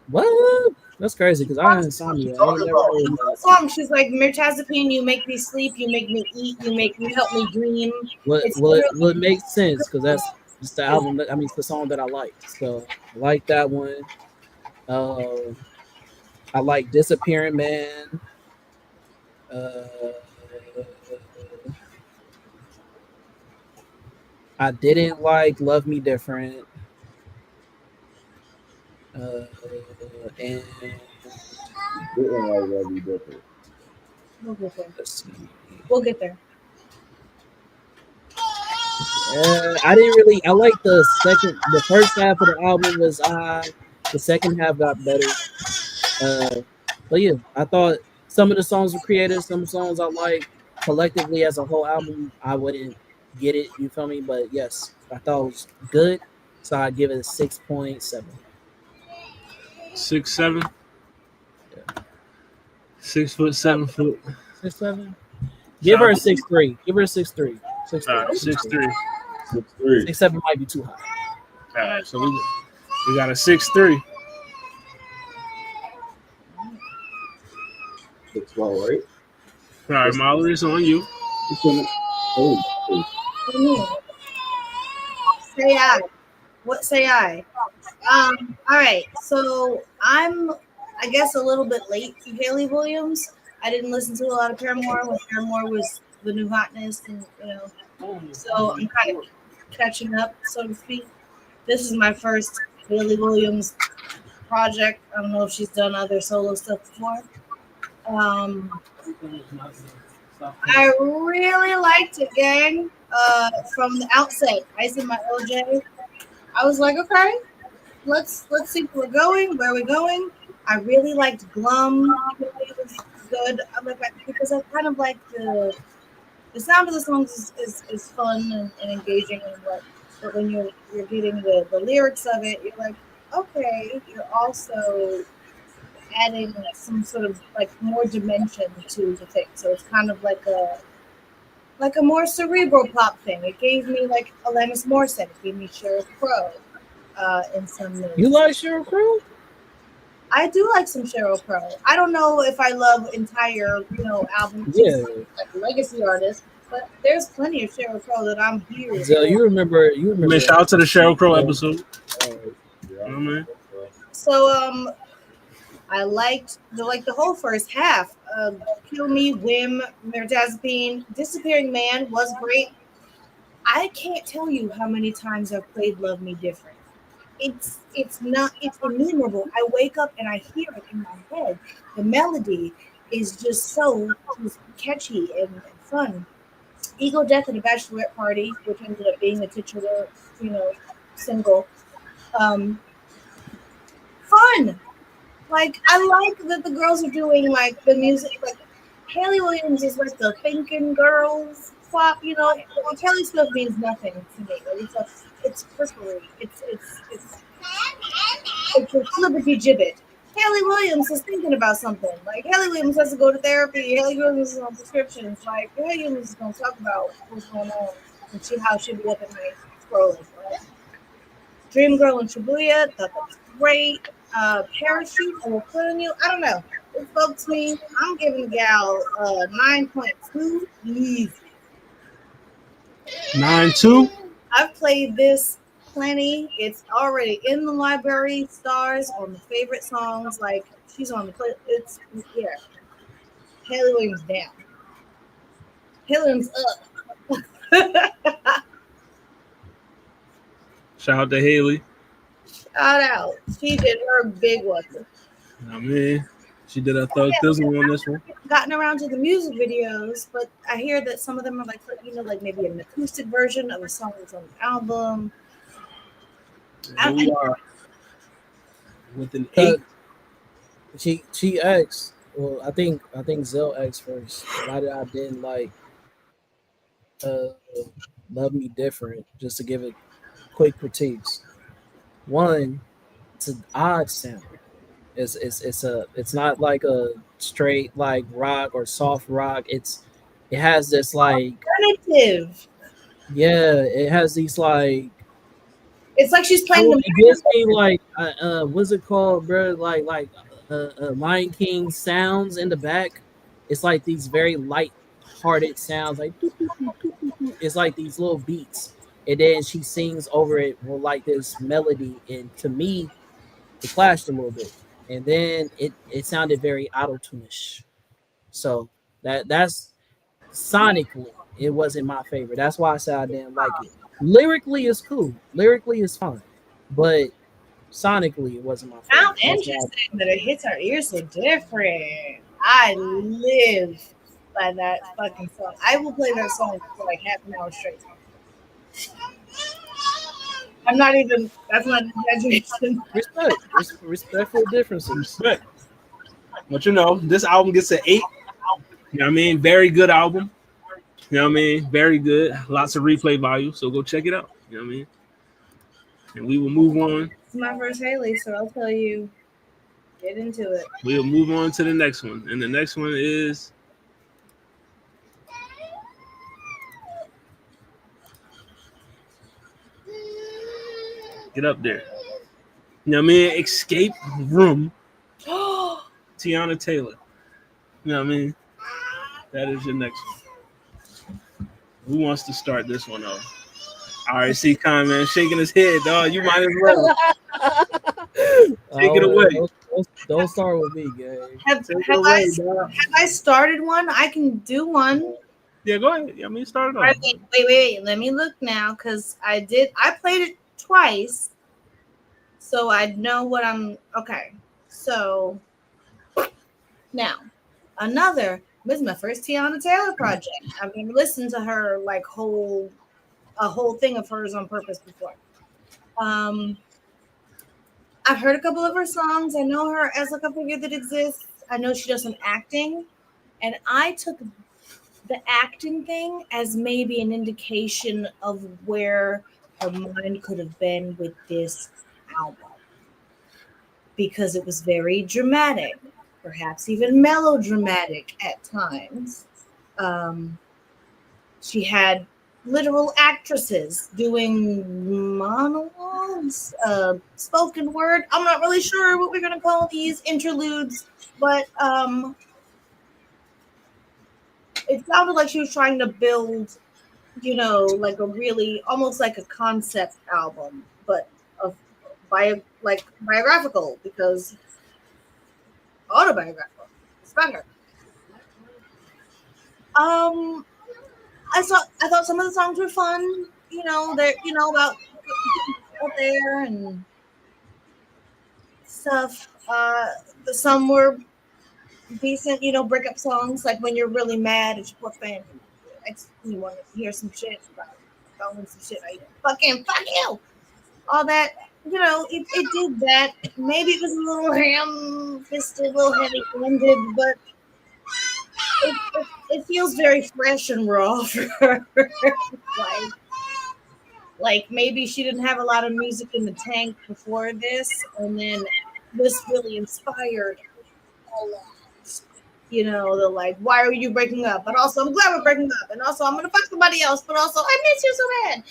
What? That's crazy because I had insomnia. I ain't never heard of that. She's like, mirtazapine, you make me sleep, you make me eat, you help me dream. Well, It's it makes sense because that's just the album. It's the song that I like. So I like that one. I like Disappearing Man. I didn't like Love Me Different. And Didn't like Love Me Different. We'll get there. let's see. We'll get there. I didn't really. I like the first half of the album was the second half got better. But yeah, I thought some of the songs were creative. Some songs I like. Collectively as a whole album, I wouldn't get it. You feel me? But yes, I thought it was good. So I'd give it a 6.7. 6'7". 6 foot, 7 foot. 6.7. Give her a 6.3. Give her a 6.3. 6.3. All right, 6'3". 6'3". 6.7 might be too high. All right, so we got a 6'3". 6'12", right? All right, Molly, it's on you. Say I. What say I? All right. So I'm I guess a little bit late to Hayley Williams. I didn't listen to a lot of Paramore when Paramore was the new hotness, and so I'm kind of catching up, so to speak. This is my first Hayley Williams project. I don't know if she's done other solo stuff before. I really liked it, gang. From the outset, Ice in My OJ. I was like, okay, let's see where we're going. I really liked Glum. It was good. I like that because I kind of like the sound of the songs is fun and engaging and what. But when you're getting the lyrics of it, you're like, okay, you're also adding some sort of like more dimension to the thing. So it's kind of like a more cerebral pop thing. It gave me like Alanis Morissette. It gave me Sheryl Crow in some movies. You like Sheryl Crow? I do like some Sheryl Crow. I don't know if I love entire albums. Yeah, like legacy artists, but there's plenty of Sheryl Crow that I'm here. So you remember? Man, shout out to the Sheryl Crow episode. So I liked the whole first half. Kill Me, Whim, Mirzazepine, Disappearing Man was great. I can't tell you how many times I've played Love Me Different. It's innumerable. I wake up and I hear it in my head. The melody is just so catchy and fun. Ego Death at a Bachelorette Party, which ended up being the titular, single. Fun. Like, I like that the girls are doing like the music. Like Hayley Williams is like the thinking girls pop. Kelly Swift means nothing to me. Like, it's frippery. It's a liberty gibbet. Hayley Williams is thinking about something. Like Hayley Williams has to go to therapy. Hayley Williams is on prescriptions. Like Hayley Williams is going to talk about what's going on and see how she'll be up at night scrolling. Right? Dream Girl and Shibuya, thought that was great. Parachute, I will put on you. I don't know. It spoke to me. I'm giving the gal 9.2 easy. 9.2. I've played this plenty. It's already in the library. Stars on the favorite songs. Like she's on the play. Hayley Williams down. Hayley Williams up. Shout out to Hayley. Shout out. She did her big one. I mean, she did a thug thizzle on this one. Gotten around to the music videos, but I hear that some of them are like maybe an acoustic version of a song that's on the album. We are with an 8. She asked. Well, I think Zell asked first. Why did I didn't like Love Me Different? Just to give it quick critiques. One, it's an odd sound. It's not like a straight like rock or soft rock. It has this like alternative. Yeah, it has these like. It's like she's playing. It gives me like what's it called, bro? Like Lion King sounds in the back. It's like these very light-hearted sounds, like doo, doo, doo, doo, doo, doo. It's like these little beats. And then she sings over it with like this melody, and to me, it clashed a little bit. And then it sounded very auto-tune-ish. So that's sonically, it wasn't my favorite. That's why I said I didn't like it. Lyrically, it's cool. Lyrically, it's fine. But sonically, it wasn't my favorite. Sounds interesting that it hits our ears so different. I live by that fucking song. I will play that song for like half an hour straight. That's not an exaggeration. Respectful differences. Respect. But this album gets an 8. You know what I mean? Very good album. You know what I mean? Very good. Lots of replay value. So go check it out. You know what I mean? And we will move on. It's my first Hayley, so I'll tell you, get into it. We'll move on to the next one. And the next one is get up there. You know what I mean? Escape Room. Teyana Taylor. You know what I mean? That is your next one. Who wants to start this one off? All right, see Con, man, shaking his head, dog. You might as well. Take it away. Don't start with me, gang. Have Take it away, dog. I started one? I can do one. Yeah, go ahead. I mean, start it All off. right, wait. Let me look now because I played it twice, so I know what I'm. Okay, so now this is my first Teyana Taylor project. I've never listened to her like a whole thing of hers on purpose before. I've heard a couple of her songs. I know her as like a figure that exists. I know she does some acting, and I took the acting thing as maybe an indication of where her mind could have been with this album, because it was very dramatic, perhaps even melodramatic at times. She had literal actresses doing monologues, spoken word. I'm not really sure what we're going to call these interludes, but it sounded like she was trying to build, like a really almost like a concept album, but of biographical, because autobiographical. It's about her. I thought some of the songs were fun. They're about out there and stuff. Some were decent, breakup songs, like when you're really mad at your boyfriend, you want to hear some shit about throwing some shit like fuck you, all that. It did that. Maybe it was a little ham-fisted, a little heavy-handed, but it feels very fresh and raw for her. like maybe she didn't have a lot of music in the tank before this, and then this really inspired a lot. They're like, why are you breaking up? But also, I'm glad we're breaking up. And also, I'm going to fuck somebody else. But also, I miss you so bad.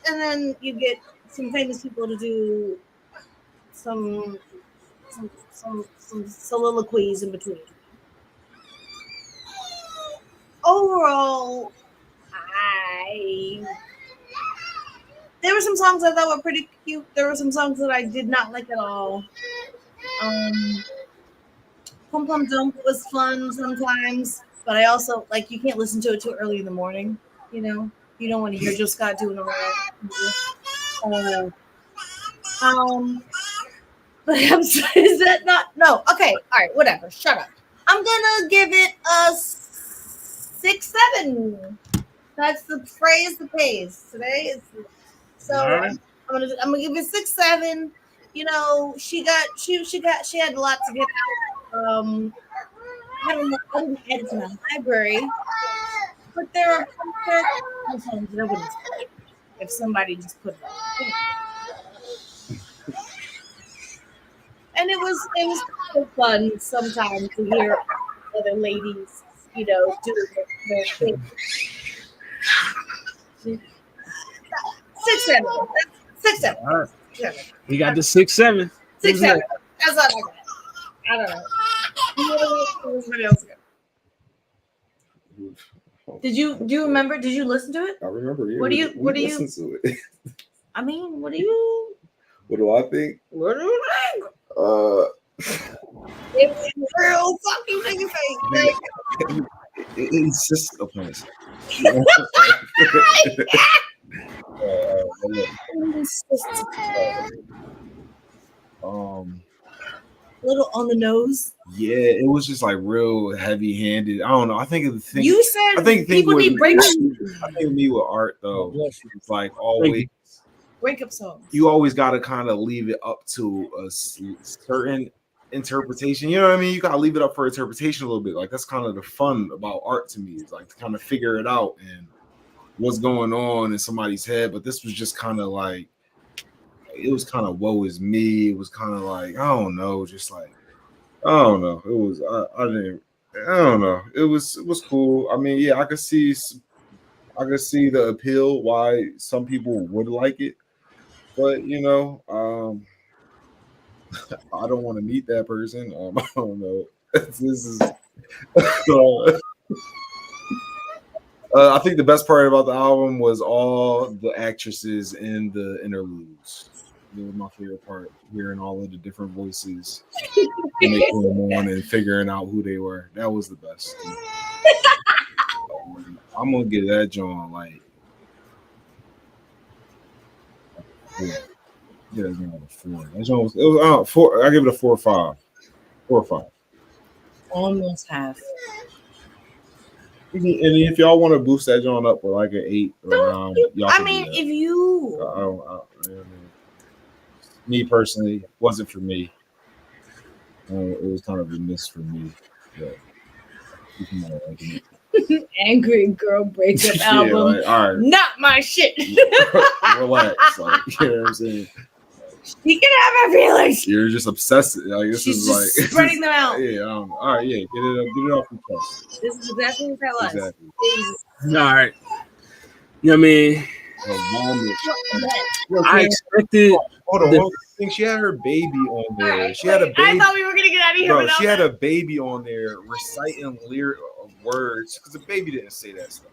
And then you get some famous people to do some soliloquies in between. Overall, there were some songs I thought were pretty cute. There were some songs that I did not like at all. Pum Pum Dump was fun sometimes, but I also you can't listen to it too early in the morning. You don't want to hear Jill Scott doing all that. But is that not? No. Okay. All right. Whatever. Shut up. I'm gonna give it a 6-7. That's the phrase that pays today. Right. I'm gonna give it 6-7. She had a lot to get out. I didn't add it to my library, but there are songs that I wouldn't skip if somebody just put it on. And it was kind of fun sometimes to hear other ladies, do their thing. 6-7. 6-7. All right. We got the 6-7. 6-7. That's all I got. I don't know. Do you remember? Did you listen to it? I remember. Yeah, what do you? What do you? To it. I mean, what do you? What do I think? What do you think? It's real fucking nigga face. It's just a place. Little on the nose. Yeah, it was just like real heavy-handed. I don't know. I think the thing you said I think people need breakup. I think me with art though, it's like always breakup songs. You always got to kind of leave it up to a certain interpretation. You know what I mean? You got to leave it up for interpretation a little bit. Like that's kind of the fun about art to me. Is like to kind of figure it out and what's going on in somebody's head. But this was just kind of like. It was kind of woe is me. It was kind of like I don't know, just like I don't know. It was I don't know. It was cool. I mean, yeah, I could see the appeal why some people would like it, but I don't want to meet that person. I don't know. This is. I think the best part about the album was all the actresses in the interludes. It was my favorite part, hearing all of the different voices when they came on and figuring out who they were. That was the best. I'm gonna get that John like 4. Yeah, that John was a 4. That John was, it was 4. I give it a 4 or 5. 4 or 5. Almost half. And if y'all want to boost that John up with like an 8 or 9, y'all I can mean, do that. if you, me personally, wasn't for me. It was kind of a miss for me. But you can like it. Angry Girl breakup Yeah, album, like, all right, not my shit. relax. Like, you know what I'm saying? You can have her feelings. You're just obsessed. Like this She's is just like spreading them out. Yeah. All right. Yeah. Get it off your chest. This is exactly what that was. Exactly. All right. You know what I mean? I expected. Hold on. One thing, she had her baby on there. Right, She had a baby. I thought we were gonna get out of here. Bro, she had a baby on there reciting lyric words because the baby didn't say that stuff.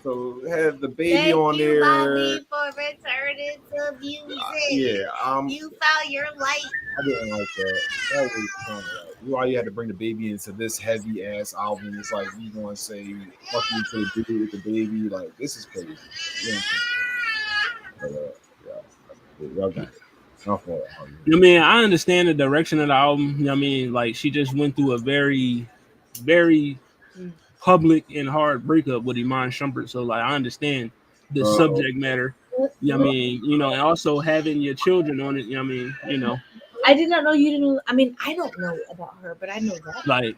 So had the baby on there. Bobby, for returning to music. Yeah. You found your light. I didn't like that. That was kind of like, why you had to bring the baby into this heavy ass album. It's like you gonna say fuck you to the dude with the baby. Like this is crazy. You know what I'm saying? But, y'all got it. I mean, I understand the direction of the album. You know what I mean? Like she just went through a very, very public and hard breakup with Iman Shumpert. So like I understand the subject matter. You know what I mean? You know, and also having your children on it, you know what I mean? You know. I did not know you didn't. I mean, I don't know about her, but I know that. Like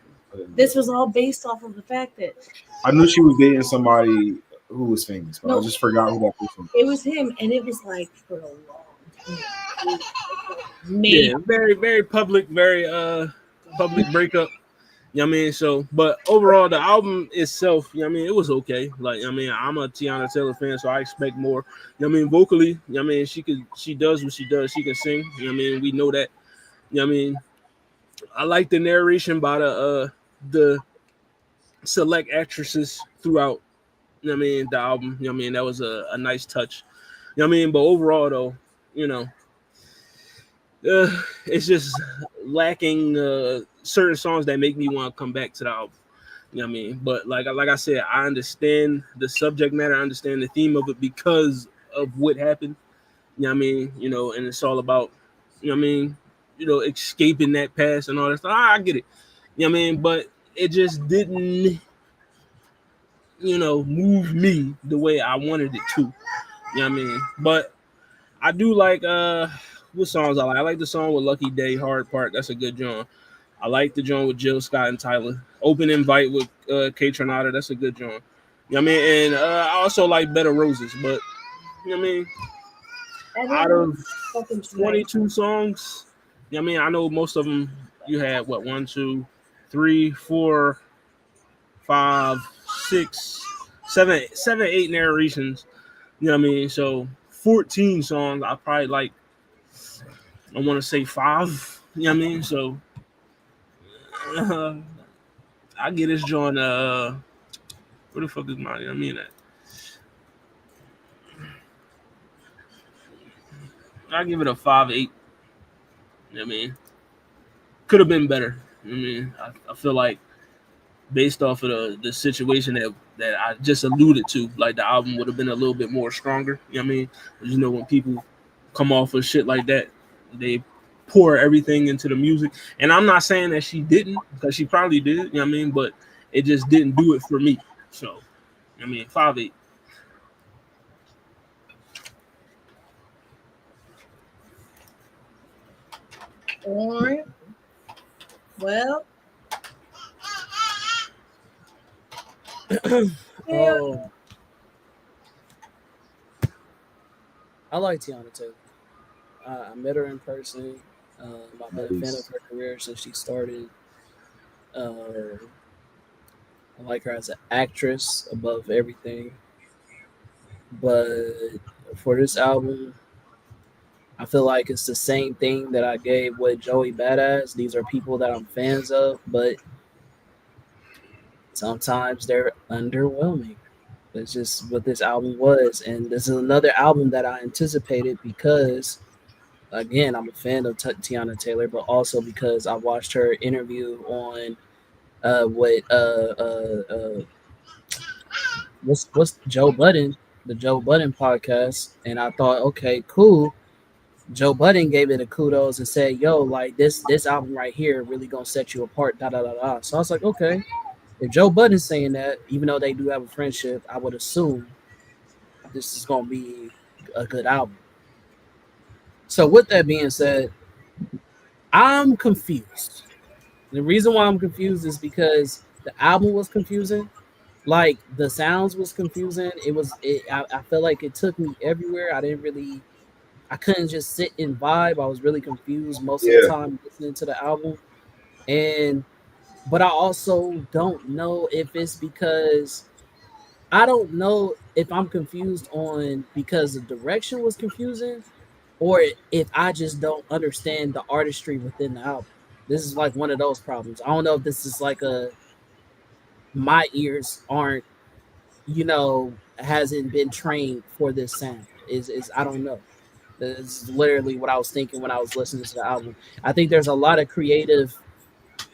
this was all based off of the fact that I knew she was dating somebody who was famous, but I just forgot who that person was. It was him, and it was like for a long time. Yeah, very, very public, very public breakup. You know what I mean? So, but overall, the album itself, you know what I mean, it was okay. Like, I mean, I'm a Teyana Taylor fan, so I expect more. You know what I mean? Vocally, you know what I mean, she does what she does. She can sing. You know what I mean? We know that. You know what I mean? I like the narration by the select actresses throughout, you know what I mean, the album. You know what I mean? That was a nice touch. You know what I mean? But overall, though, you know, it's just lacking certain songs that make me want to come back to the album. You know what I mean? But like I said, I understand the subject matter. I understand the theme of it because of what happened. You know what I mean? You know, and it's all about, you know what I mean? You know, escaping that past and all that stuff. I get it. You know what I mean? But it just didn't, you know, move me the way I wanted it to. You know what I mean? But I do like what songs I like. I like the song with Lucky Day, Hard Part. That's a good joint. I like the joint with Jill Scott and Tyler. Open Invite with K Tronada. That's a good joint. You know what I mean? And I also like Better Roses. But, you know what I mean? Out of 22 songs, you know what I mean? I know most of them you had, 1, 2, 3, 4, 5, 6, 7, 8 narrations. You know what I mean? So 14 songs, I probably like, I want to say 5. You know what I mean? So I get this joint. Where the fuck is mine? I mean that. I give it a 5.8. You know what I mean? Could have been better. You know what I mean, I feel like based off of the situation that I just alluded to, like the album would have been a little bit more stronger. You know what I mean? You know, when people come off of shit like that, they pour everything into the music. And I'm not saying that she didn't, because she probably did, you know what I mean? But it just didn't do it for me. So, I mean, 5.8. All right. Well, I like Teyana Taylor. I met her in person. I've been a fan of her career since she started. I like her as an actress above everything. But for this album, I feel like it's the same thing that I gave with Joey Badass. These are people that I'm fans of, but sometimes they're underwhelming. That's just what this album was. And this is another album that I anticipated because again, I'm a fan of Teyana Taylor, but also because I watched her interview on what what's Joe Budden, the Joe Budden podcast, and I thought, okay, cool. Joe Budden gave it a kudos and said, "Yo, like this album right here really gonna set you apart." Da da da da. So I was like, okay, if Joe Budden's saying that, even though they do have a friendship, I would assume this is gonna be a good album. So with that being said, I'm confused. The reason why I'm confused is because the album was confusing. Like the sounds was confusing. I felt like it took me everywhere. I couldn't just sit and vibe. I was really confused most of the Yeah. time listening to the album. And but I also don't know if it's because I don't know if I'm confused on because the direction was confusing or if I just don't understand the artistry within the album. This is like one of those problems. I don't know if this is like a my ears aren't, hasn't been trained for this sound. Is I don't know. That's literally what I was thinking when I was listening to the album. I think there's a lot of creative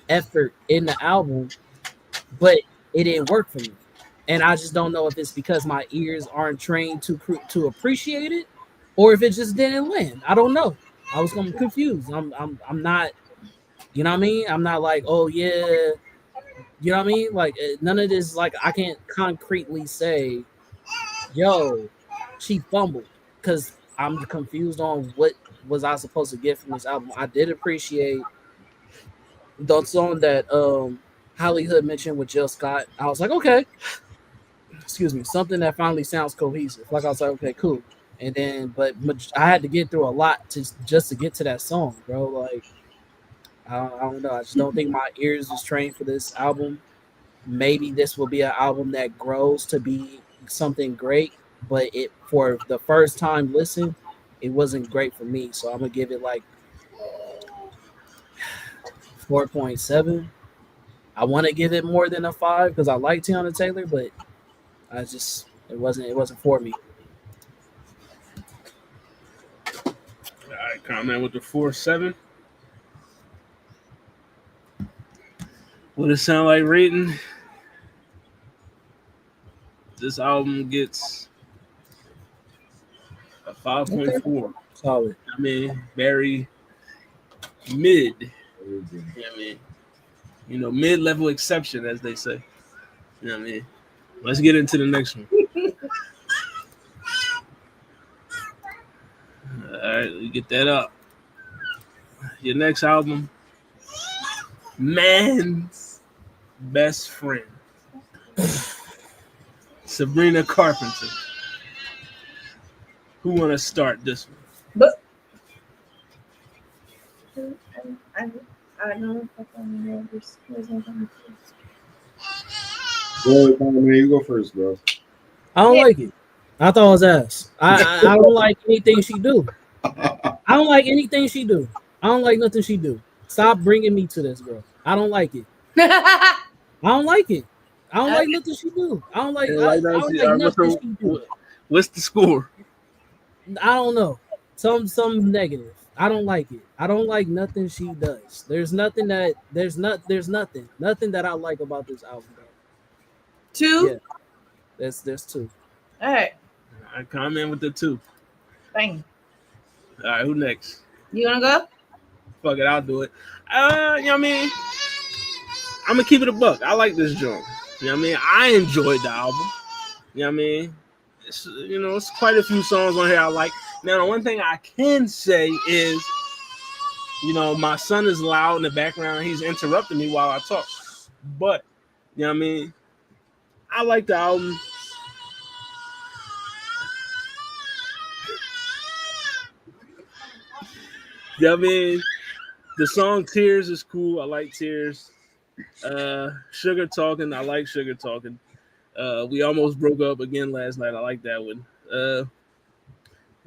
effort in the album, but it didn't work for me. And I just don't know if it's because my ears aren't trained to appreciate it, or if it just didn't land. I don't know. I was confused. I'm not. You know what I mean? I'm not like, oh yeah. You know what I mean? Like none of this. Like I can't concretely say, yo, she fumbled because I'm confused on what was I supposed to get from this album. I did appreciate the song that Hollywood mentioned with Jill Scott. I was like, okay, excuse me, something that finally sounds cohesive. Like I was like, okay, cool. And then, but I had to get through a lot just to get to that song, bro. Like, I don't know. I just don't think my ears was trained for this album. Maybe this will be an album that grows to be something great, but it for the first time listen, it wasn't great for me. So I'm gonna give it like 4.7. I want to give it more than a 5 because I like Teyana Taylor, but it wasn't for me. All right, comment with the 4.7. What it sound like rating? This album gets a 5.4. Solid. I mean, very mid. I mean, mid-level exception, as they say. You know what I mean? Let's get into the next one. All right, we get that up. Your next album, Man's Best Friend. Sabrina Carpenter. Who want to start this one? But I know if I know this. Man, you go first, bro. I don't like it. I thought it was ass. I don't like anything she do. I don't like anything she do. I don't like nothing she do. Stop bringing me to this, girl. I don't like it. I don't like it. I don't like nothing she do. I don't like. I don't like nothing she do. What's the score? I don't know. Some negative. I don't like it. I don't like nothing she does. There's nothing that nothing that I like about this album. Bro. 2. Yeah, there's 2. All right. I comment with the 2. Bang. All right, who next? You gonna go? Fuck it, I'll do it. You know what I mean? I'm gonna keep it a buck. I like this joint. You know what I mean? I enjoyed the album. You know what I mean? It's quite a few songs on here I like. Now, the one thing I can say is, my son is loud in the background. He's interrupting me while I talk. But, you know what I mean? I like the album. You know what I mean? The song Tears is cool. I like Tears. Sugar Talking. I like Sugar Talking. We almost broke up again last night. I like that one.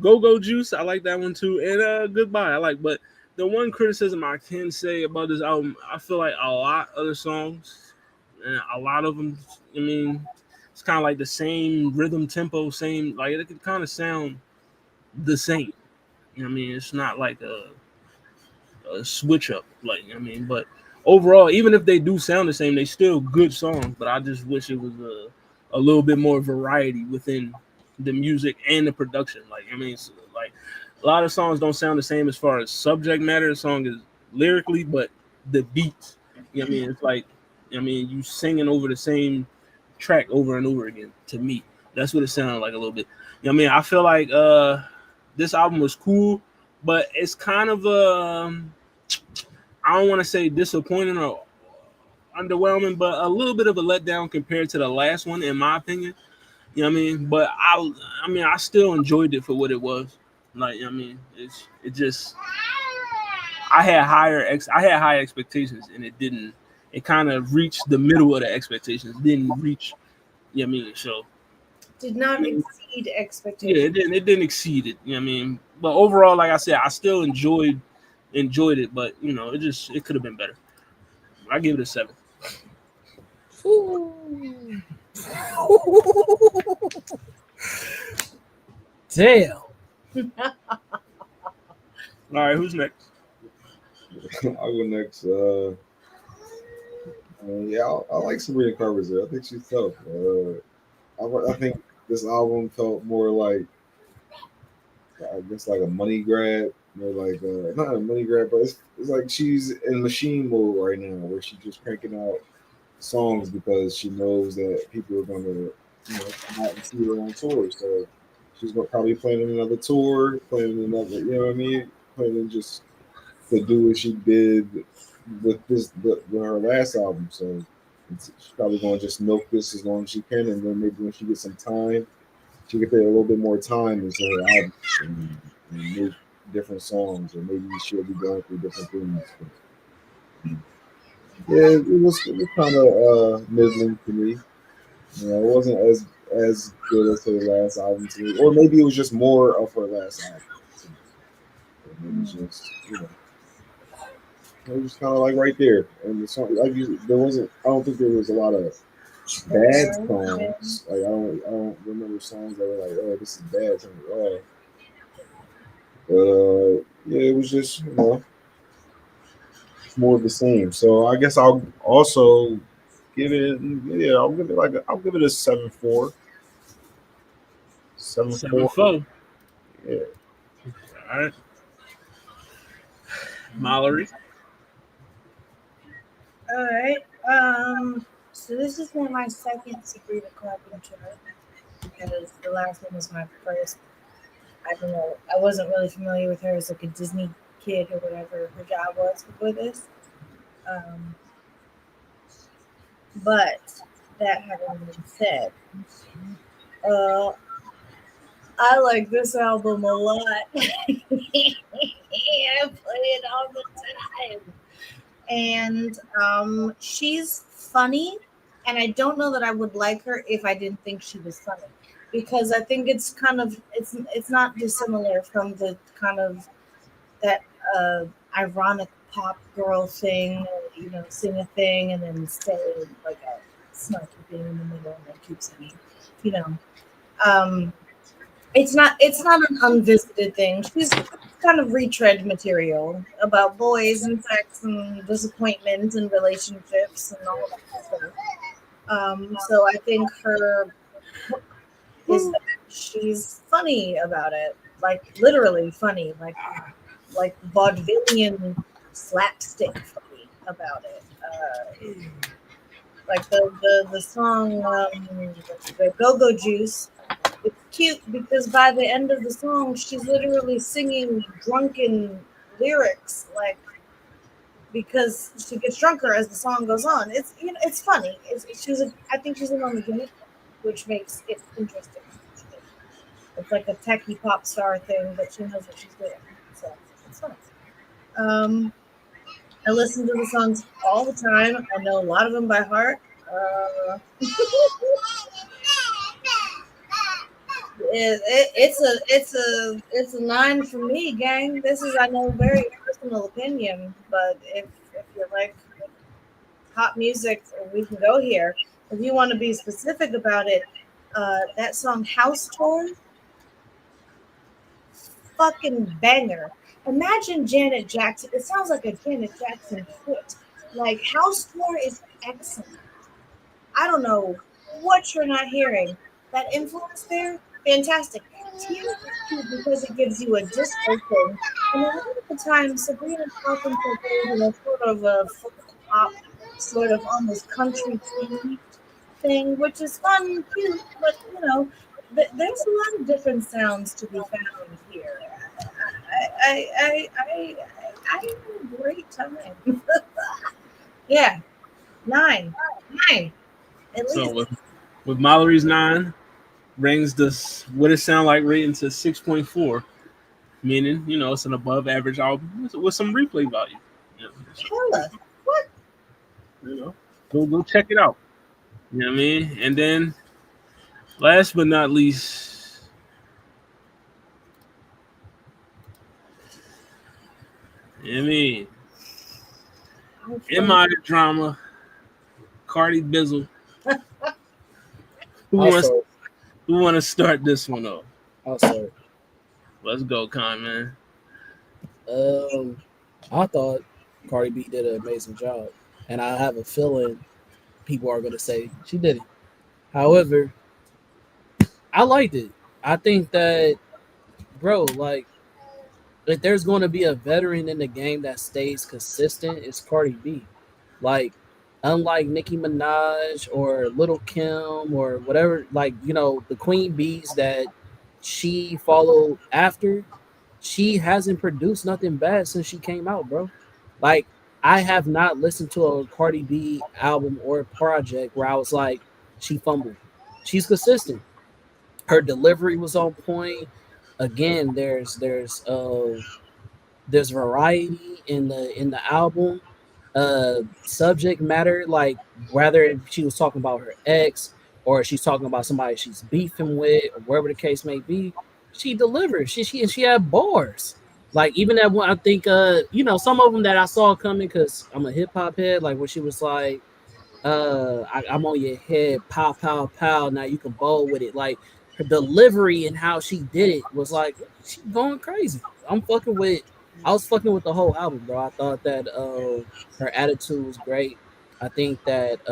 Go Juice. I like that one too. And Goodbye. I like. But the one criticism I can say about this album, I feel like a lot of the songs, and a lot of them, I mean, it's kind of like the same rhythm, tempo, same. Like it can kind of sound the same. You know what I mean? It's not like a switch up, like, I mean, but overall, even if they do sound the same, they still good songs. But I just wish it was a little bit more variety within the music and the production. Like, I mean, it's like a lot of songs don't sound the same as far as subject matter. The song is lyrically, but the beats, you know what I mean? It's like, I mean, you singing over the same track over and over again. To me, that's what it sounded like a little bit. You know what I mean? I feel like this album was cool, but it's kind of I don't want to say disappointing or underwhelming, but a little bit of a letdown compared to the last one, in my opinion. You know what I mean? But I mean, I still enjoyed it for what it was. Like, I mean, it just I had high expectations, and it didn't. It kind of reached the middle of the expectations. Didn't reach. You know what I mean? So Did not exceed yeah, expectations. it didn't exceed it. You know what I mean? But overall, like I said, I still enjoyed it, but you know, it could have been better. I give it a 7. Ooh. Damn. All right, who's next? I'll go next. Yeah, I like Sabrina Carpenter. I think she's tough. I think this album felt more like, I guess, like a money grab. More like not a money grab, but it's like she's in machine mode right now, where she's just cranking out songs because she knows that people are going to, come out and see her on tour. So she's probably planning another tour, planning another, you know what I mean, planning just to do what she did with her last album. So she's probably going to just milk this as long as she can, and then maybe when she gets some time, she can put a little bit more time into her album and make different songs, or maybe she'll be going through different things. But, yeah, it was kind of middling to me. It wasn't as good as her last album to me, or maybe it was just more of her last album. To me. It was just, it was kind of like right there, and the song, like there wasn't. I don't think there was a lot of bad songs. Like I don't remember songs that were like, oh, this is bad. Something like, oh, but yeah, it was just more of the same. So I guess I'll also give it. Yeah, I'll give it a 7.4. 7.4. 7-4. Yeah. All right, Mallory. All right. So this is now my second Sabrina Carpenter because the last one was my first. I don't know. I wasn't really familiar with her as like a Disney kid or whatever her job was before this. Um, but that having been said, uh, I like this album a lot. I play it all the time. And she's funny, and I don't know that I would like her if I didn't think she was funny, because I think it's kind of it's not dissimilar from the kind of that ironic pop girl thing, sing a thing and then say like a snarky thing in the middle and then keep singing, you know. Um, it's not an unvisited thing. She's kind of retread material about boys and sex and disappointment and relationships and all that stuff. So I think her hook is that she's funny about it, like literally funny, like vaudevillian slapstick funny about it. Like the song the Go-Go Juice. It's cute because by the end of the song, she's literally singing drunken lyrics, like because she gets drunker as the song goes on. It's it's funny. I think she's in on the gimmick, which makes it interesting. It's like a techie pop star thing, but she knows what she's doing, so it's fun. I listen to the songs all the time. I know a lot of them by heart. It's a 9 for me, gang. This is, I know, very personal opinion, but if you like pop music, we can go here. If you want to be specific about it, that song "House Tour," fucking banger. Imagine Janet Jackson. It sounds like a Janet Jackson hit. Like House Tour is excellent. I don't know what you're not hearing. That influence there, fantastic. Tears is cute because it gives you a disco thing. And a lot of the time, Sabrina Carpenter goes in a sort of a folk pop, sort of almost country tea thing, which is fun and cute, but there's a lot of different sounds to be found here. I had a great time. Yeah, nine, at So least. with Mallory's 9 brings this what it sound like rating to 6.4, meaning it's an above average album with some replay value. You know, so, Hella. What? go check it out. You know what I mean? And then last but not least, in my drama, Cardi Bizzle. Who want to start this one off? I'll start. Let's go, Con, man. I thought Cardi B did an amazing job, and I have a feeling people are going to say she didn't. However, I liked it. I think that, bro, like, if there's going to be a veteran in the game that stays consistent, it's Cardi B. Like, unlike Nicki Minaj or Little Kim or whatever, like, the Queen Bees that she followed after, she hasn't produced nothing bad since she came out, bro. Like, I have not listened to a Cardi B album or project where I was like, she fumbled. She's consistent. Her delivery was on point. Again, there's variety in the album. Subject matter, like whether if she was talking about her ex or she's talking about somebody she's beefing with or wherever the case may be, she delivered. She had bars. Like even that one, I think some of them that I saw coming because I'm a hip hop head. Like when she was like, I'm on your head, pow pow pow. Now you can bowl with it. Like her delivery and how she did it was like she going crazy. I was fucking with the whole album, bro. I thought that her attitude was great. I think that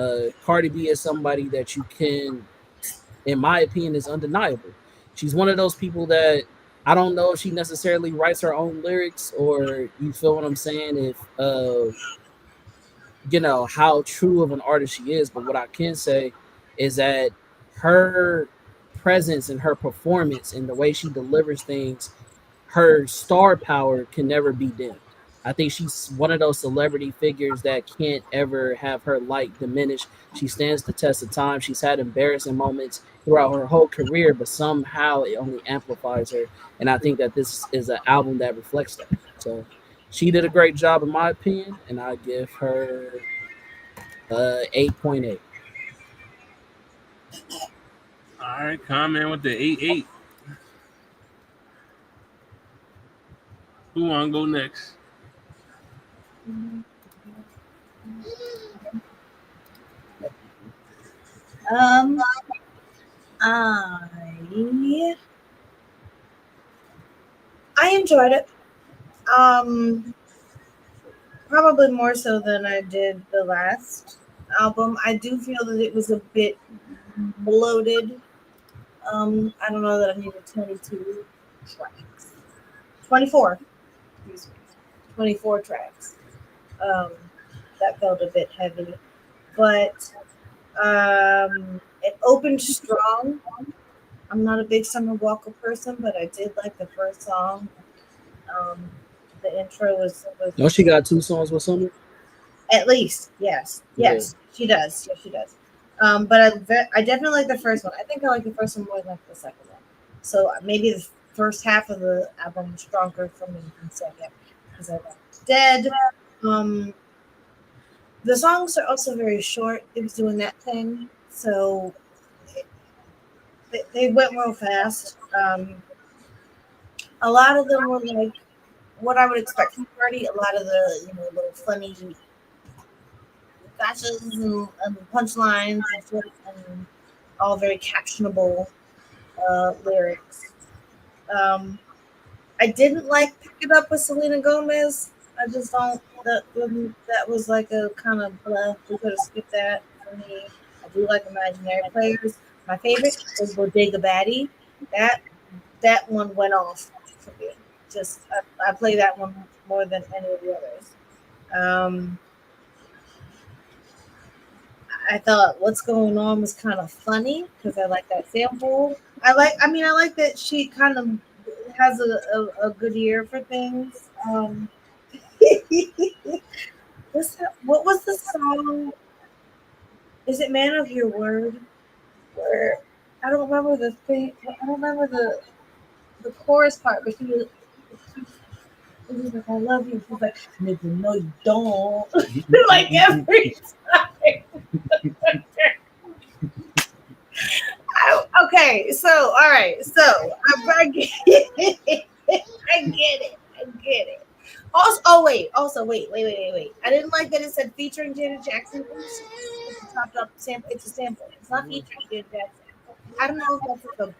Cardi B is somebody that you can, in my opinion, is undeniable. She's one of those people that I don't know if she necessarily writes her own lyrics or you feel what I'm saying. If how true of an artist she is, but what I can say is that her presence and her performance and the way she delivers things, her star power can never be dimmed. I think she's one of those celebrity figures that can't ever have her light diminish. She stands the test of time. She's had embarrassing moments throughout her whole career, but somehow it only amplifies her. And I think that this is an album that reflects that. So she did a great job, in my opinion, and I give her 8.8. All right, comment with the 8.8. Who want to go next? I enjoyed it. Probably more so than I did the last album. I do feel that it was a bit bloated. I don't know that I needed 22 tracks. 24. Excuse me. 24 tracks. That felt a bit heavy. But it opened strong. I'm not a big Summer Walker person, but I did like the first song. The intro was No, she got 2 songs with Summer. At least, yes, she does. Yes, she does. But I definitely like the first one. I think I like the first one more than the second one. So maybe the first half of the album was stronger for me than the second because I liked Dead. The songs are also very short. It was doing that thing, so they went real fast. A lot of them were like what I would expect from Cardi. A lot of the little funny gotchas and punchlines and all very captionable lyrics. I didn't like Pick It Up with Selena Gomez. I just don't. That was like a kind of blah. We could have skipped that for me. I do like Imaginary Players. My favorite was Bodega Baddie. That one went off for me. Just I play that one more than any of the others. Um, I thought What's Going On was kind of funny because I like that sample. I like that she kind of has a good ear for things. What was the song? Is it Man of Your Word? Where I don't remember the thing. I don't remember the chorus part, but he was like, "I love you." She's like, "Nigga, no, you don't." Like every time. Okay, so all right, so I get it. I get it. Also, wait. I didn't like that it said featuring Janet Jackson. It's a chopped up sample. It's a sample. It's not featuring Janet Jackson. I don't know if that's like a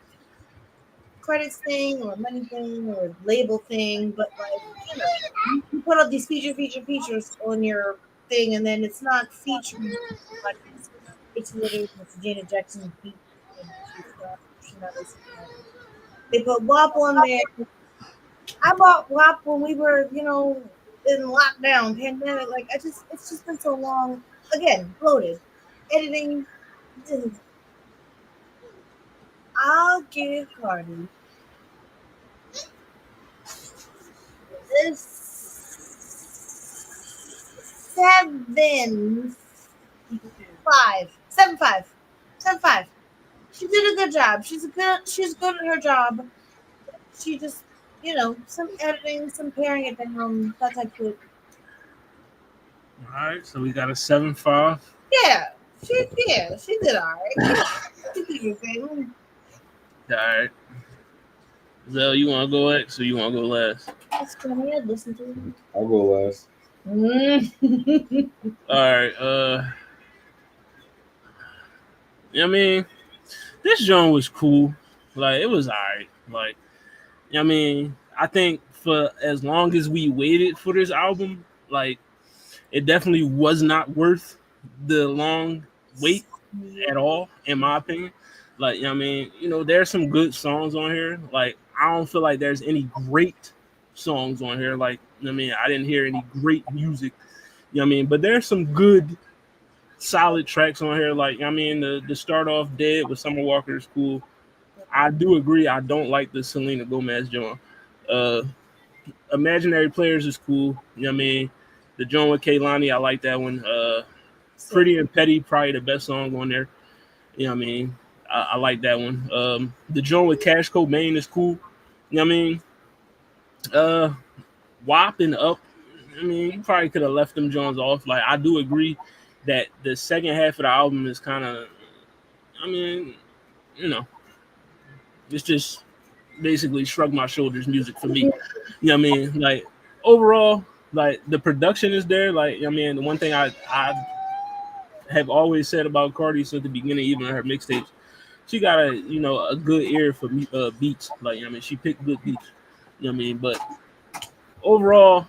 credits thing or money thing or label thing, but like you put up these features on your thing, and then it's not featuring. Like it's literally it's Janet Jackson beat. And she's not listening. They put WAP on there. I bought WAP when we were, in lockdown, pandemic. Like it's just been so long. Again, bloated, editing. I'll give Cardi this 7.5. She did a good job. She's good at her job. She just, some editing, some paring it down, that type of. All right, so we got a 7.5. Yeah, she did all right. She did your thing. All right. Zell, you want to go next or you want to go last? Let's go ahead, listen to him. I'll go last. All right. I mean, this joint was cool. Like, it was all right. Like, I mean, I think for as long as we waited for this album, like, it definitely was not worth the long wait at all, in my opinion. Like, I mean, there's some good songs on here. Like, I don't feel like there's any great songs on here. Like, I mean, I didn't hear any great music. But there's some good, solid tracks on here. Like, I mean, the start off Dead with Summer Walker is cool. I do agree. I don't like the Selena Gomez joint. Imaginary Players is cool. The joint with Kehlani, I like that one. Pretty and Petty, probably the best song on there. I like that one. The joint with Cash Cobain is cool. WAP and Up. You probably could have left them joints off. Like, I do agree that the second half of the album is kind of, it's just basically shrug my shoulders music for me. Like, overall, like, the production is there. Like, the one thing I have always said about Cardi since the beginning, even of her mixtapes, she got a good ear for beats. Like, she picked good beats. But overall,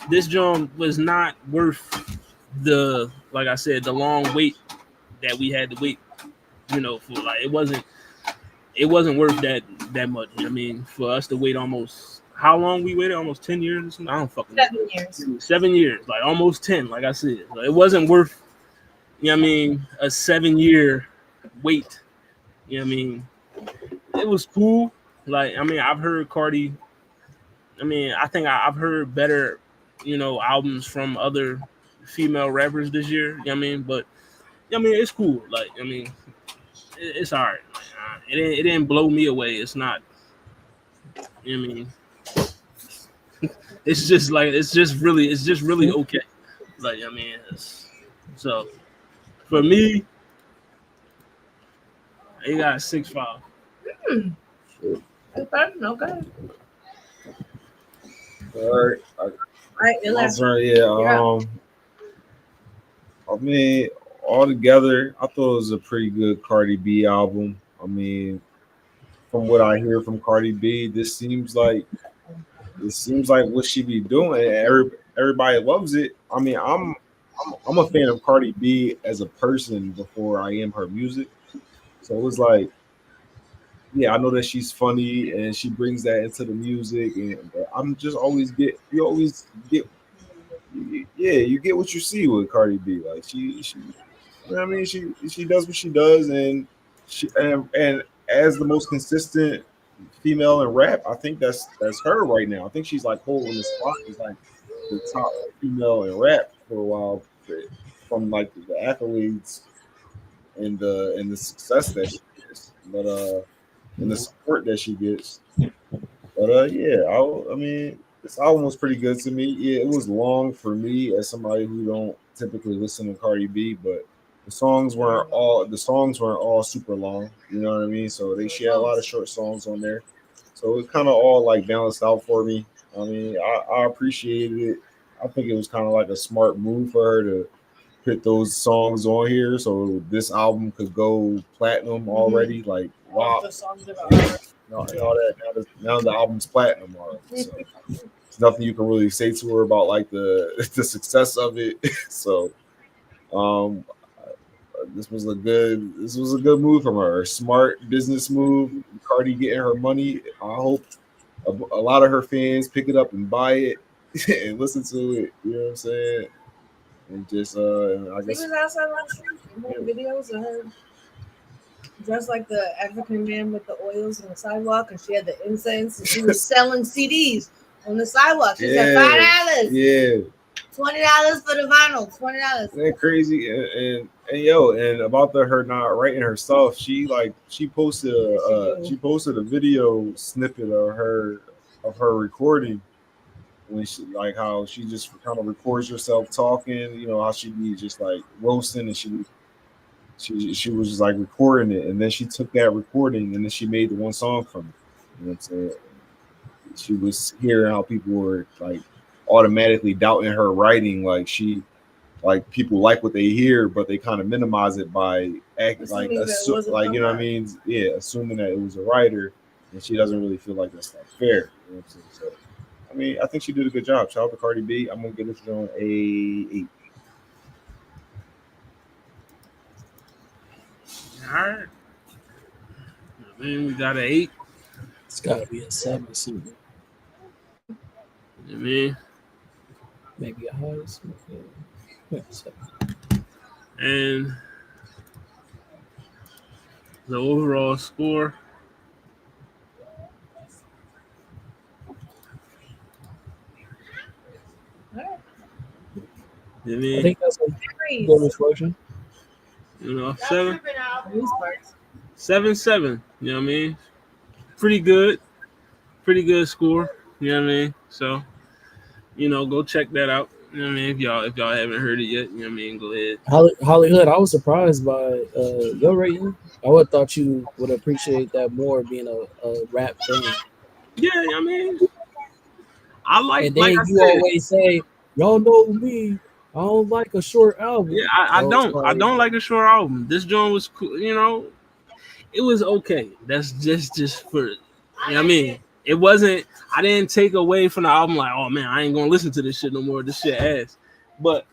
this joint was not worth the, like I said, the long wait that we had to wait. For, like, it wasn't worth that much. For us to wait almost, how long we waited? Almost 10 years or something? I don't fucking know. 7 years. 7 years, like almost 10, like I said. Like, it wasn't worth, a 7-year wait. It was cool. Like, I've heard Cardi. I think I've heard better, albums from other female rappers this year. But it's cool. Like, it's all right. Like, it didn't blow me away. It's not. It's just really okay. Like, so for me, it got 6.5. Okay. All right. All right, your last one. Yeah. Altogether, I thought it was a pretty good Cardi B album. From what I hear from Cardi B, this seems like it seems like what she be doing. Everybody loves it. I mean, I'm a fan of Cardi B as a person before I am her music. So it was like, yeah, I know that she's funny and she brings that into the music, and I'm just always get you always get yeah, you get what you see with Cardi B. Like she you know what I mean, she does what she does, and and as the most consistent female in rap, I think that's her right now. I think she's like holding the spot as like the top female in rap for a while, from like the accolades and the success that she gets, but and the support that she gets. But yeah, I mean, this album was pretty good to me. Yeah, it was long for me as somebody who don't typically listen to Cardi B, but the songs weren't all super long. You know what I mean? So she had a lot of short songs on there. So it kind of all like balanced out for me. I mean, I appreciated it. I think it was kind of like a smart move for her to put those songs on here so this album could go platinum already. Like, wow. The songs about her. Now the album's platinum already. So there's nothing you can really say to her about like the success of it. So this was a good move from her. A smart business move. Cardi getting her money. I hope a lot of her fans pick it up and buy it and listen to it. You know what I'm saying? And just I guess she was outside on the street, videos of her dressed like the African man with the oils on the sidewalk, and she had the incense, and she was selling CDs on the sidewalk. She said $5. Yeah. $20 for the vinyl. $20. Isn't that crazy? And about her not writing her stuff, she posted a video snippet of her recording when she like how she just kind of records herself talking, you know, how she be just like roasting, and she was just like recording it, and then she took that recording and then she made the one song from it. You know what I'm saying? She was hearing how people were like automatically doubting her writing, like people like what they hear, but they kind of minimize it by acting like you know what I mean? Yeah, assuming that it was a writer, and she doesn't really feel like that's not fair. You know what I'm saying? So I mean, I think she did a good job. Shout out to Cardi B. I'm gonna give this one a 8. All right. I mean, we got an 8. It's gotta be a 7 soon. I mean, maybe a highest. Yeah, 7. And the overall score. I think that's a good reflection. You know, 7. You know what I mean? Pretty good score. You know what I mean? So, you know, go check that out. You know what I mean? If y'all haven't heard it yet, you know what I mean? Go ahead. Hollywood, I was surprised by your rating. I would have thought you would appreciate that more, being a rap fan. Yeah, I mean, I like. And then like you always say, "Y'all know me. I don't like a short album." Yeah, I don't like a short album. This joint was cool. You know, it was okay. That's just for. You know what I mean? It wasn't. I didn't take away from the album like, oh man, I ain't gonna listen to this shit no more. This shit ass. But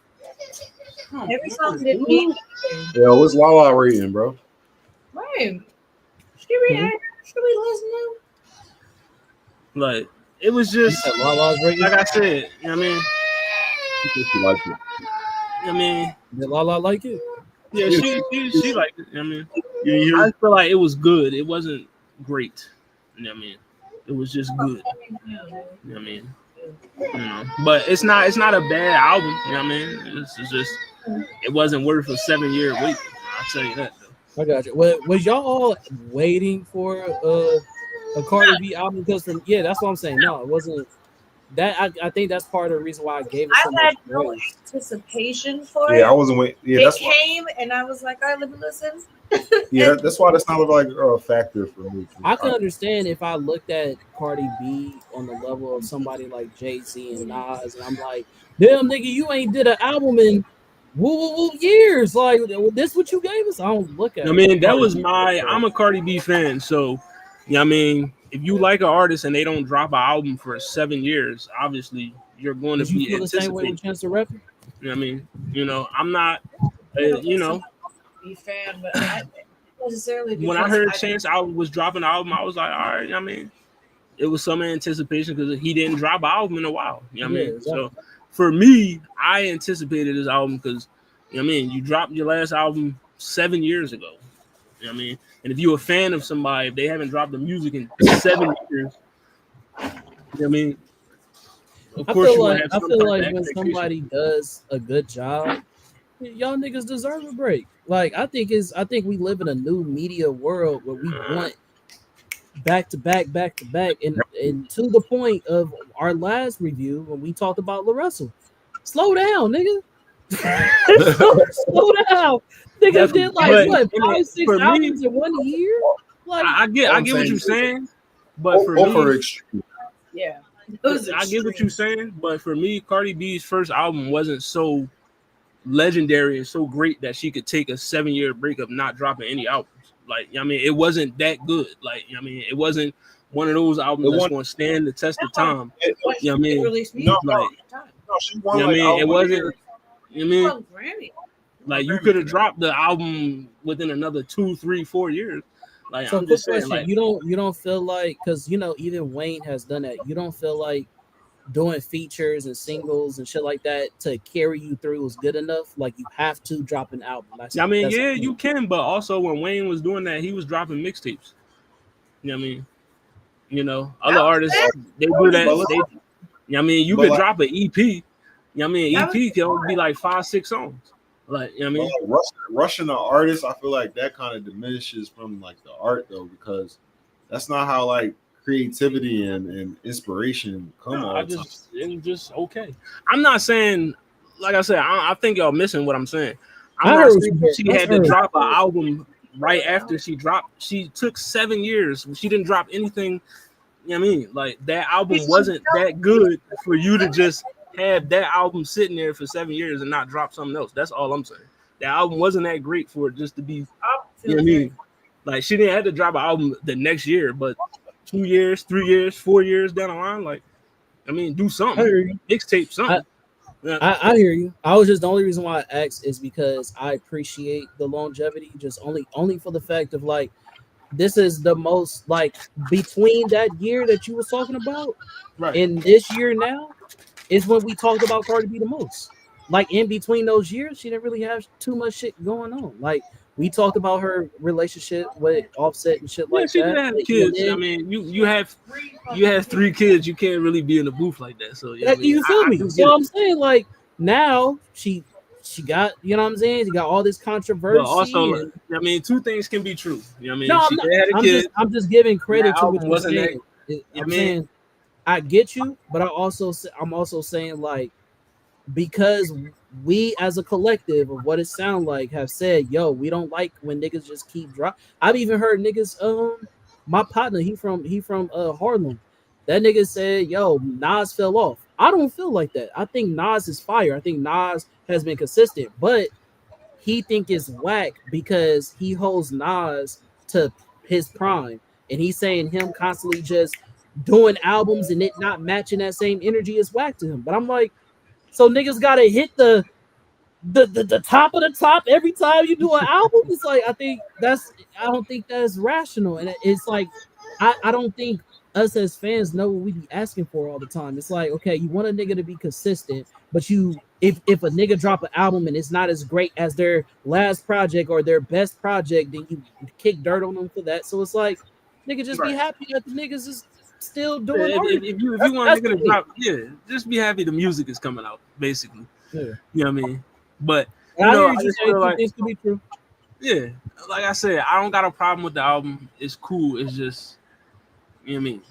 every song didn't mean anything. Yeah, what's Lala rating, bro? Right. Should we listen to? Like, it was just Lala's rating. Like I said, you know what I mean? She liked it. I mean, did Lala like it? Yeah, she liked it. I mean, I feel like it was good. It wasn't great. You know what I mean? It was just good. You know what I mean? You know, but it's not a bad album. You know what I mean? It's just it wasn't worth a 7-year wait. I'll tell you that though. I got you. Was y'all all waiting for a Cardi B album? Because that's what I'm saying. No, it wasn't. That I think that's part of the reason why I gave it so much I had no anticipation for it. Yeah, I wasn't waiting. Yeah, it came and I was like, all right, let me listen. Yeah, that's why that's not like a factor for me. I can understand if I looked at Cardi B on the level of somebody like Jay-Z and Nas, and I'm like, damn nigga, you ain't did an album in years. Like, this what you gave us? I don't look at it. I mean, that was I'm a Cardi B fan, so yeah, I mean, if you like an artist and they don't drop an album for 7 years, obviously you're going to Did you be feel the same way anticipating. with Chance the Rapper? You know what I mean? You know, I'm not, you know, Be fan, but I necessarily when I because heard Chance was dropping an album, I was like, all right. I mean, it was some anticipation because he didn't drop an album in a while. You know what I mean? Exactly. So for me, I anticipated this album because, you know what I mean? You dropped your last album 7 years ago. You know what I mean? And if you're a fan of somebody, if they haven't dropped the music in 7 years, you know what I mean? Of I course, feel you like have some when type of expectation. somebody does a good job, y'all niggas deserve a break. Like I think we live in a new media world where we want back to back, and to the point of our last review when we talked about La Russell. Slow down, nigga. slow down. Niggas did like what 5-6 albums in 1 year? Like I get what you're saying, but for me, yeah. I get what you're saying, but for me, Cardi B's first album wasn't so legendary and so great that she could take a 7-year break of not dropping any albums. Like, I mean, it wasn't that good. Like, I mean, it wasn't one of those albums that's going to stand the test of time. You know what I mean? It wasn't. You know what I mean? Like, you could have dropped the album within another 2, 3, 4 years. Like, so I'm just saying, question, like, you don't feel like, because you know even Wayne has done that. You don't feel like doing features and singles and shit like that to carry you through is good enough? Like you have to drop an album. You can, but also when Wayne was doing that, he was dropping mixtapes. You know what I mean? You know, other artists they do that. You could drop an EP. You know what I mean? EP can only be like 5, 6 songs. Like, you know what I mean? Rushing the artist, I feel like that kind of diminishes from like the art though, because that's not how like creativity and inspiration come all the time. It's just okay. I'm not saying, like I said, I think y'all missing what I'm saying. I'm not saying she had to drop an album right after she dropped. She took 7 years. She didn't drop anything. You know what I mean? Like that album wasn't that good for you to just have that album sitting there for 7 years and not drop something else. That's all I'm saying. That album wasn't that great for it just to be. You know what I mean? Like she didn't have to drop an album the next year, but 2 years, 3 years, 4 years down the line, like, I mean, do something. Mixtape something. I hear you. I was just the only reason why I asked is because I appreciate the longevity, just only for the fact of like this is the most like between that year that you was talking about, right, and this year now is when we talked about Cardi B the most. Like in between those years, she didn't really have too much shit going on. Like we talked about her relationship with Offset and shit like she that. Did have kids. I mean, you have 3 kids. You can't really be in the booth like that. So you feel me? So I'm saying like now she got, you know what I'm saying? She got all this controversy. But also, I mean, 2 things can be true. You know what I mean? No, I'm just giving credit to what you're saying. I'm saying I get you, but I'm also saying like because we as a collective of what it sound like have said, yo, we don't like when niggas just keep drop. I've even heard niggas, my partner, he from Harlem. That nigga said, yo, Nas fell off. I don't feel like that. I think Nas is fire. I think Nas has been consistent, but he think it's whack because he holds Nas to his prime. And he's saying him constantly just doing albums and it not matching that same energy is whack to him. But I'm like, so niggas gotta hit the top of the top every time you do an album. It's like I don't think that's rational, and it's like I don't think us as fans know what we be asking for all the time. It's like, okay, you want a nigga to be consistent, but if a nigga drop an album and it's not as great as their last project or their best project, then you kick dirt on them for that. So it's like, nigga, just be happy that the niggas is still doing art. If you want nigga to drop, just be happy the music is coming out, basically. Yeah. You know what I mean? But I just feel like things could be true. Yeah, like I said, I don't got a problem with the album. It's cool. It's just, you know what I mean?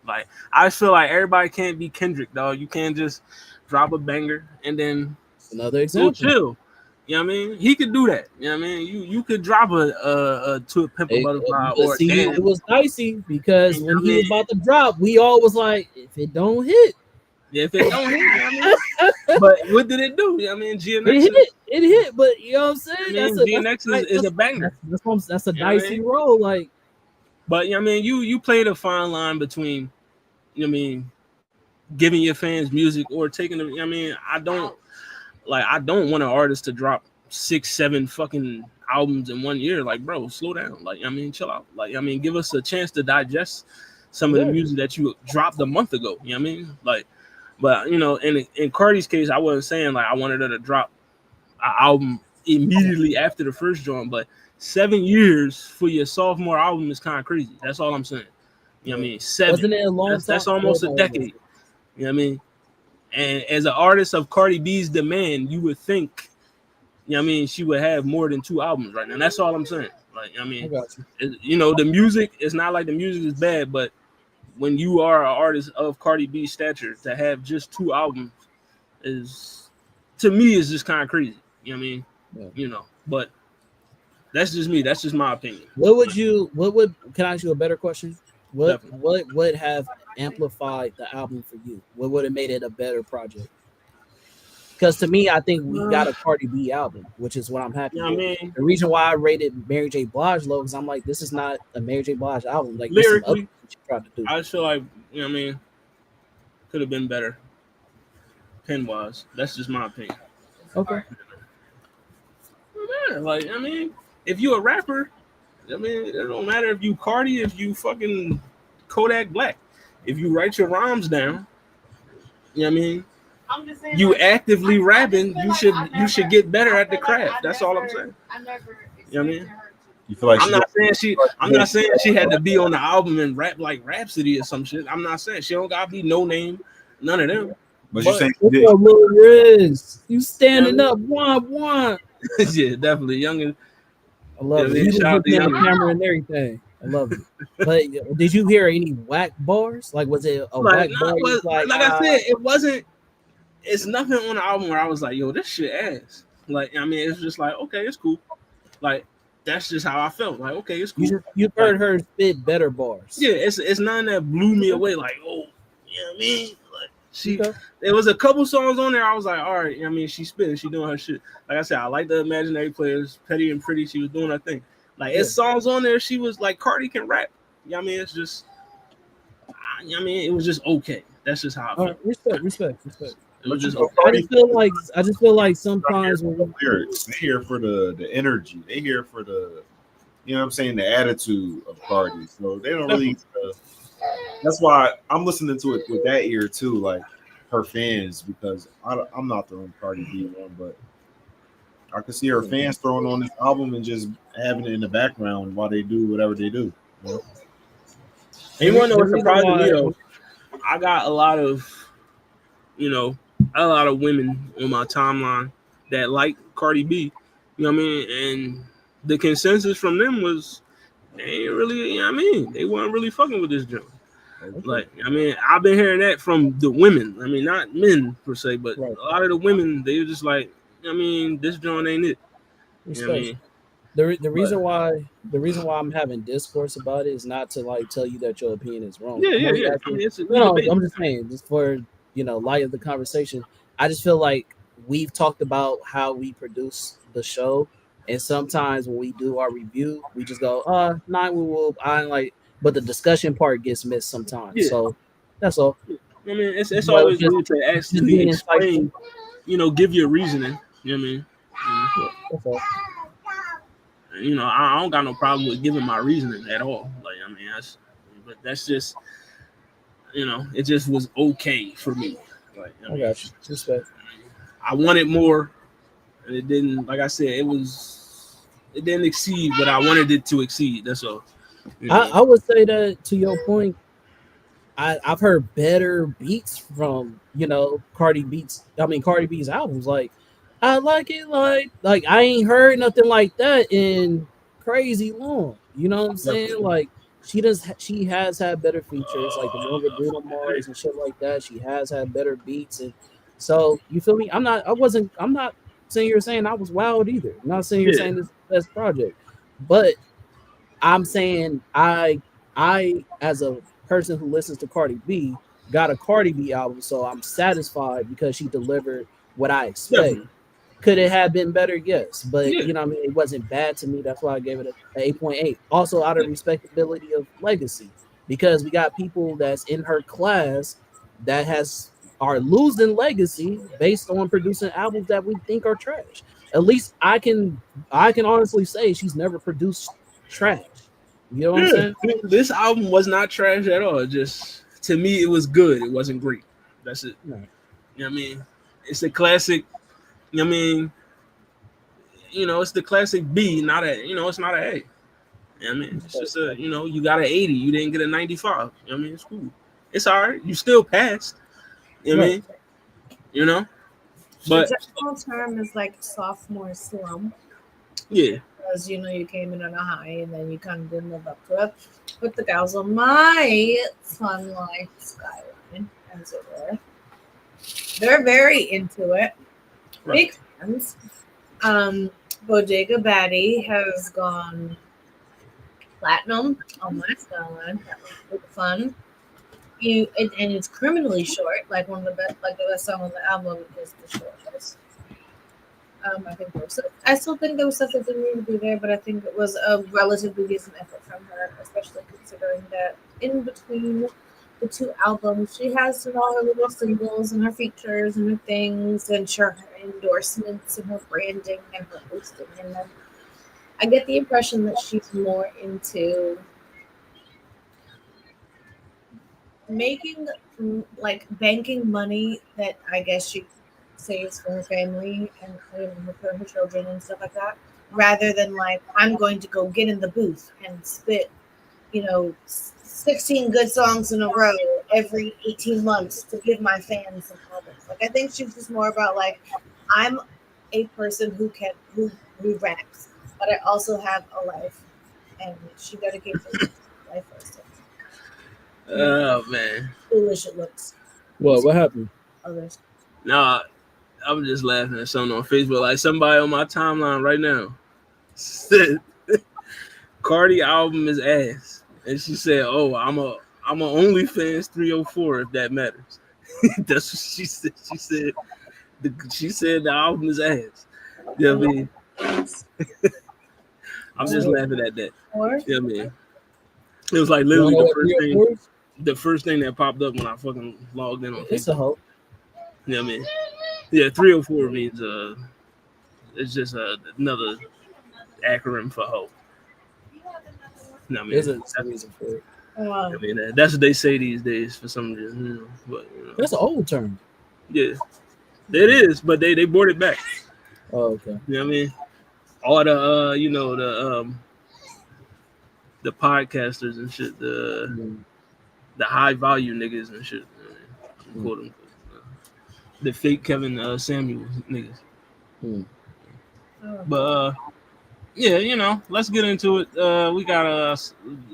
Like, I just feel like everybody can't be Kendrick, dog. You can't just drop a banger and then another example. Chill. You know what I mean? He could do that. You know what I mean? You could drop a To a Pimp a Butterfly or it was dicey because when he was about to drop, we all was like, if it don't hit. Yeah, if it don't hit, you know what I mean? But what did it do? You know what I mean? GNX it hit, but you know what I'm saying? GNX is a banger. That's a dicey roll, like. But I mean, you played a fine line between, I mean, giving your fans music or taking them. I mean, I don't want an artist to drop 6-7 fucking albums in 1 year. Like, bro, slow down. Like, I mean, chill out. Like, I mean, give us a chance to digest some of the music that you dropped a month ago. You know what I mean? Like, but in Cardi's case, I wasn't saying like I wanted her to drop an album immediately after the first joint, but 7 years for your sophomore album is kind of crazy. That's all I'm saying. You know what I mean? 7. Wasn't it a long time? That's almost a decade. You know what I mean? And as an artist of Cardi B's demand, you would think, you know what I mean, she would have more than 2 albums right now. And that's all I'm saying. Like, I mean, the music, it's not like the music is bad, but when you are an artist of Cardi B's stature, to have just 2 albums is, to me, is just kind of crazy. You know what I mean? Yeah. But that's just me. That's just my opinion. Can I ask you a better question? What would have amplified the album for you? What would have made it a better project? Because to me, I think we got a Cardi B album, which is what I'm happy with. I mean, the reason why I rated Mary J. Blige low is I'm like, this is not a Mary J. Blige album. Like, lyrically, she tried to do. I just feel like, you know what I mean, could have been better pen wise. That's just my opinion. Okay. Like, I mean, if you're a rapper, I mean, it don't matter if you Cardi, if you fucking Kodak Black. If you write your rhymes down, you know what I mean? I'm just saying, you actively rapping, you should get better at the craft. That's all I'm saying. You know what I mean? You feel like I'm not saying she had to be on the album and rap like Rhapsody or some shit. I'm not saying she don't gotta be no name, none of them. But you saying you standing up, one. Yeah, definitely young. I love it. You on the camera and everything. I love it. But did you hear any whack bars? Like, was it a whack bar? Like I said, it wasn't. It's nothing on the album where I was like, "Yo, this shit ass." Like, I mean, it's just like, okay, it's cool. Like, that's just how I felt. Like, okay, it's cool. You heard her spit better bars. Yeah, it's none that blew me away. Like, oh, you know what I mean? Like, there was a couple songs on there. I was like, all right, you know what I mean, she spitting, she doing her shit. Like I said, I like the Imaginary Players, Petty and Pretty. She was doing her thing. Like, it's songs on there. She was like, Cardi can rap. You know what I mean? It's just, you know what I mean? It was just okay. That's just how I felt. Respect. It was just okay. I just feel like sometimes when lyrics, they're here for the energy. They're here for the, you know what I'm saying, the attitude of Cardi. So they don't really. That's why I'm listening to it with that ear too, like her fans, because I'm not the only Cardi B one, but I can see her fans throwing on this album and just having it in the background while they do whatever they do. You know? And you want to know what surprised me though? I got a lot of women on my timeline that like Cardi B. You know what I mean? And the consensus from them was they ain't really, you know what I mean? They weren't really fucking with this joint. Like, I mean, I've been hearing that from the women. I mean, not men per se, but a lot of the women, they were just like, I mean, this joint ain't it. You know what I mean? The reason why I'm having discourse about it is not to like tell you that your opinion is wrong. Yeah. I mean, I'm just saying, just for light of the conversation. I just feel like we've talked about how we produce the show, and sometimes when we do our review, we just go, but the discussion part gets missed sometimes. Yeah. So that's all. I mean, it's always good to actually explain, give your reasoning. You know what I mean? That's all. I don't got no problem with giving my reasoning at all. Like, I mean, that's just, it just was okay for me. Like, I got you. Respect. I wanted more, and it didn't. Like I said, it didn't exceed what I wanted it to exceed. That's all. I would say that to your point, I've heard better beats from Cardi B's albums. Like, I like it. Like I ain't heard nothing like that in crazy long. You know what I'm saying? Like, she has had better features, like the one with Bruno Mars and shit like that. She has had better beats, and so you feel me? I'm not saying you're saying I was wild either. I'm not saying you're saying this is the best project, but I'm saying I as a person who listens to Cardi B got a Cardi B album, so I'm satisfied because she delivered what I expect. Could it have been better? Yes, but Yeah. you know, what I mean, it wasn't bad to me. That's why I gave it a 8.8. Also, out of respectability of legacy, because we got people that's in her class that are losing legacy based on producing albums that we think are trash. At least I can honestly say she's never produced trash. You know what I'm saying? This album was not trash at all. Just to me, it was good. It wasn't great. That's it. Right. You know what I mean? It's a classic. You know what I mean? It's the classic B, not a. It's not a A. You know what I mean? It's just a. You got an 80. You didn't get a 95. You know what I mean? It's cool. It's all right. You still passed. You know what I mean? But the technical term is like sophomore slump. yeah. Because you came in on a high and then you kind of didn't live up to it. But the gals on my fun life skyline, as it were, they're very into it. Right. Big fans. Bodega Batty has gone platinum on my skyline. That was good fun. And it's criminally short. Like one of the best, like the best song on the album is the shortest. I still think there was stuff that didn't need to be there, but I think it was a relatively decent effort from her, especially considering that in between the two albums, she has all her little singles and her features and her things and her endorsements and her branding and her hosting and them. I get the impression that she's more into making, like, banking money that I guess she saves for her family and for her children and stuff like that, rather than like, I'm going to go get in the booth and spit 16 good songs in a row every 18 months to give my fans some albums. Like, I think she's just more about like, I'm a person who raps, but I also have a life, and she dedicates her life first. Oh man. Foolish it looks. What happened? Others. Nah, I'm just laughing at something on Facebook. Like somebody on my timeline right now said Cardi album is ass, and she said, "Oh, I'm a OnlyFans 304 if that matters." That's what she said. She said the album is ass. You know what I mean? I'm just laughing at that. Or you know what I mean? It was like literally the first thing that popped up when I fucking logged in on Facebook. It's a hope. You know what I mean? Yeah, 304 means it's just another acronym for hope. You know what I mean? There's a reason for it. I mean, that's what they say these days for some reason. But That's an old term. Yeah, it is, but they brought it back. Oh, okay. You know what I mean? All the the podcasters and shit, the high value niggas and shit, quote unquote. The fake Kevin Samuels niggas. But yeah, let's get into it. We got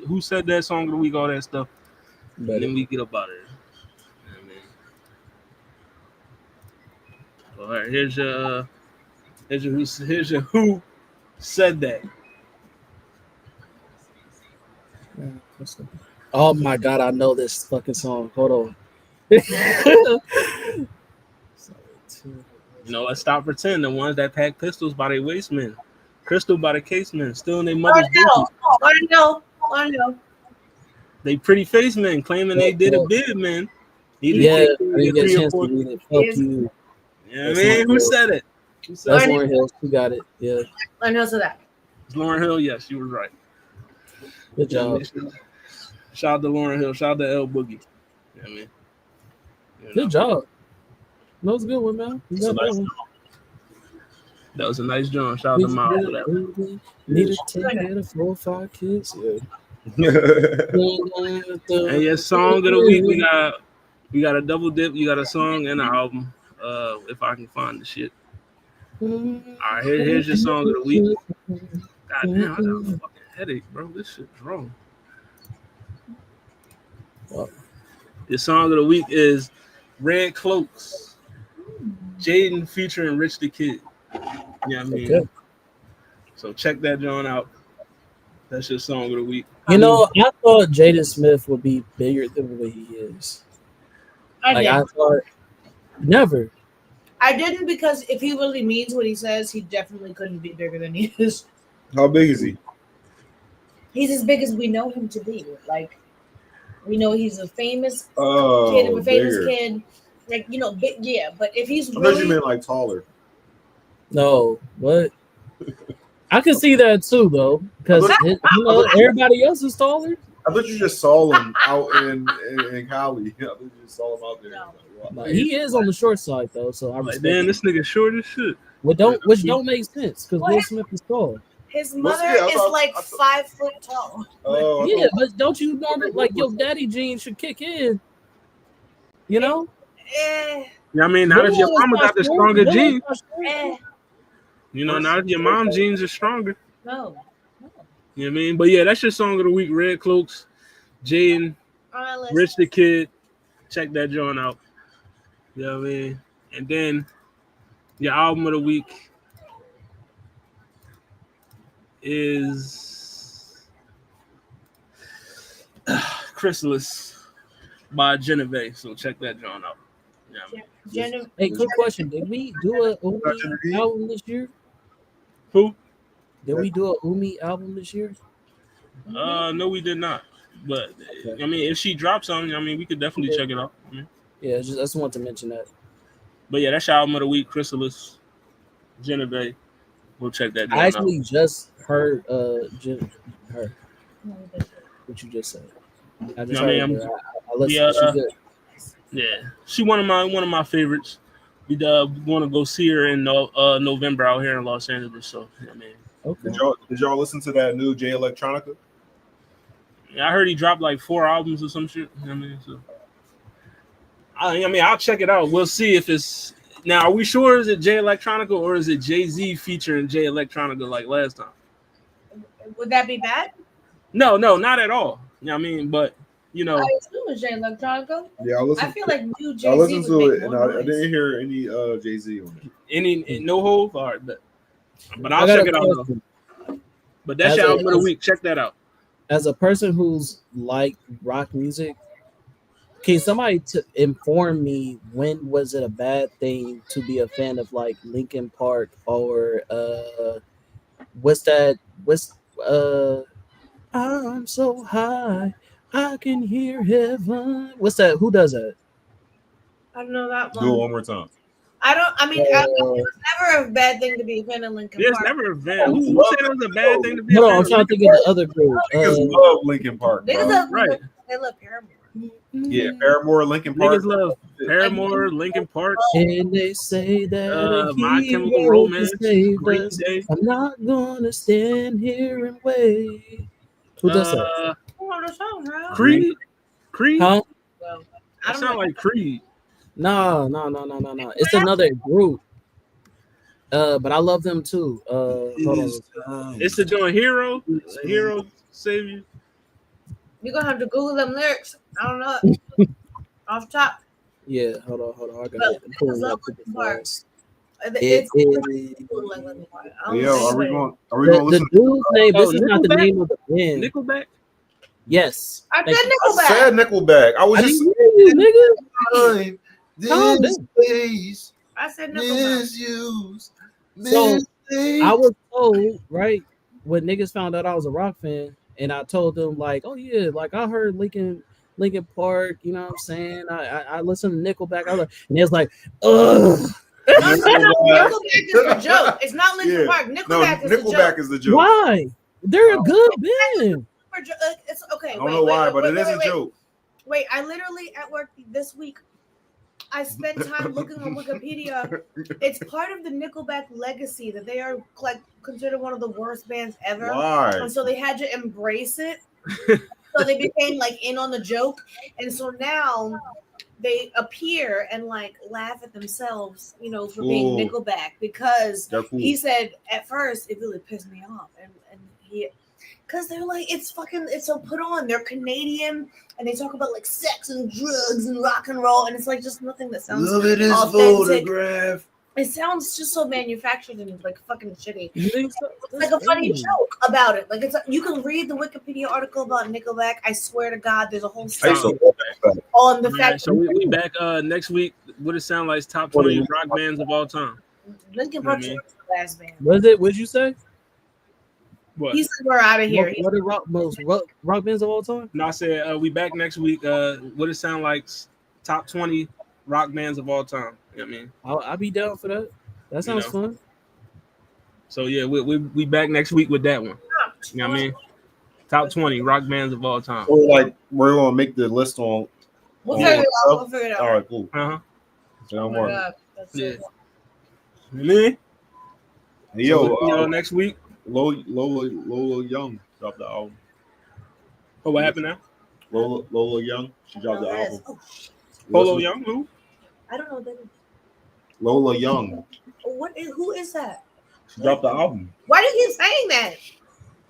who said that song of the week, all that stuff. And then we get up out of here. All right, here's your who said that. Oh my god, I know this fucking song. Hold on. Let's stop pretending. The ones that pack pistols by their waist, man. Crystal by the case, man. Still in their mother's business. I know. They pretty face men claiming they did a bid, man. Yeah, I didn't get a chance to read it. Fuck you. Yeah, man. Who said it? That's Lauryn Hill. She got it. Yeah. I know that. It's Lauryn Hill. Yes, you were right. Good job. Shout out to Lauryn Hill. Shout out to L Boogie. You know what I mean? Good job. That was a good one, man. That was a nice joint. Shout out to Miles for that. Need a 10 and 4 or 5 kids. Yeah. And your song of the week, we got a double dip. You got a song and an album. If I can find the shit. All right, here's your song of the week. God damn, I got a fucking headache, bro. This shit's wrong. Your song of the week is Red Cloaks, Jaden featuring Rich the Kid. You know what I mean? Okay. So check that joint out. That's your song of the week. I thought Jaden Smith would be bigger than the way he is. I thought never. I didn't because if he really means what he says, he definitely couldn't be bigger than he is. How big is he? He's as big as we know him to be. Like, we know he's a famous Oh, kid, a famous bigger. kid. Like, big, yeah. But if he's I thought really you meant like taller. No, what? I can see that too, though, because everybody else is taller. I thought you just saw him out in Cali. I thought you just saw him out there. No. Like, he is on the short side, though, so I Like, respect damn, him. this nigga short as shit. Which don't make sense because Will Smith is tall. his What's- mother yeah, I is thought- like I thought- 5 foot tall. Oh, I Yeah, thought- but don't you normally like your daddy genes should kick in? You know? Eh, Yeah, I mean, now that your Will is mama not got the short. stronger Will is genes, not short. eh, now that your mom genes are stronger. no. You know what I mean? But yeah, that's your song of the week, Red Cloaks, Jay and All right, let's Rich the Kid. Check that joint out. You know what I mean? And then your album of the week is Chrysalis by Genevieve. So check that joint out. Yeah. Jenna, Hey, quick question: did we do a Umi album this year? Who? Did we do a Umi album this year? No, we did not. But I mean, if she drops something, I mean, we could definitely check it out. I mean, Yeah, I just want to mention that. but yeah, that's your album of the week, Chrysalis, Genevieve. We'll check that joint I out. actually just heard her what you just said. I just I mean, heard her. I listened. yeah, She's good. Yeah, she one of my favorites. We want to go see her in November out here in Los Angeles. So I mean, Okay. Did y'all listen to that new Jay Electronica? yeah, I heard he dropped like 4 albums or some shit. You know what I mean, so I mean, I'll check it out. We'll see if it's now. Are we sure is it Jay Electronica or is it Jay-Z featuring Jay Electronica like last time? would that be bad? No, not at all. You know what I mean, but you know, I assume it's Jay Electronica. Yeah, I I listened. feel like new Jay-Z I listened would to make it and more I noise. didn't hear any Jay-Z on it. any no hold. All right, but I'll I got check a it out. Though. question. But that's As your a- album of the week. Check that out. As a person who's like rock music, can somebody inform me when was it a bad thing to be a fan of like Linkin Park or what's I'm so high I can hear heaven. What's that? Who does that? I don't know that Do it one. one more time. It's never a bad thing to be a fan of Linkin There's Park. never a bad. Who said it was a bad thing to be? No, a fan I'm of trying to think of the other group. Niggas love Linkin Park, Niggas bro. love, Right. They love Paramore. Yeah, Paramore, Linkin Park. Niggas love Paramore, Linkin Park, And they say that My he Chemical wrote Romance, to save Green us. Day. I'm not gonna stand here and wait. Who does that? Oh, the song, huh? Creed. Huh? Well, I That don't sound know. like Creed. No. It's another group. But I love them too. Hold on. It's the joint Hero. Hero Savior. You're gonna have to Google them lyrics. I don't know. Off top. Yeah, hold on. I got But it. I'm pulling love up the Linkin Park. fast. It's It cool like Linkin Park. I But don't yo, know are we anybody. going to listen? the dude's name. This is not the Nickelback? name of the band. Nickelback. Yes. I Thank said you. I Nickelback. said Nickelback. I was I just didn't hear you, nigga. Calm this down. place I said Nickelback. misused. So, I was told, right, when niggas found out I was a rock fan, and I told them, like, oh yeah, like I heard Linkin Park, you know what I'm saying? I listened to Nickelback. I was like, and it was like, ugh. No, Nickelback is the joke. It's not Linkin Yeah. Park. No, Nickelback is the Nickelback joke. is the joke. Why? They're a good band. It's okay. I don't know why, but it is a joke. Wait, I literally at work this week, I spent time looking on Wikipedia. It's part of the Nickelback legacy that they are like considered one of the worst bands ever. Why? And so they had to embrace it. So they became like in on the joke. And so now they appear and like laugh at themselves, you know, for being Ooh. Nickelback because They're cool. he said at first it really pissed me off. And he because they're like, it's so put on. They're Canadian and they talk about like sex and drugs and rock and roll, and it's like just nothing that sounds Love it is authentic. photograph. It sounds just so manufactured and like fucking shitty. You think so? It's like a funny joke about it. Like you can read the Wikipedia article about Nickelback. I swear to God, there's a whole I used to section love that. on the All right, fact. so we back next week. what it sound like top 20 rock bands of all time. Linkin What Park I mean? was the last band. Was it? What'd you say? What? He said we're out of here. What are most rock bands of all time? No, I said we back next week. What it sound like top 20 rock bands of all time. You know what I mean? I'll be down for that. That sounds fun. So yeah, we back next week with that one. You know what I mean? Top 20 rock bands of all time. So like we're gonna make the list on. We'll figure it out. We'll figure it out. All right, cool. Uh-huh. So no Oh my more. God, that's Yeah. so Me? Hey, yo, So, next week. Lola Young dropped the album. Oh, what happened now? Lola Young, she dropped the album. Oh, shit. Polo Young, who? I don't know what that is. Lola Young, Who is that? she dropped the album. Why do you keep saying that?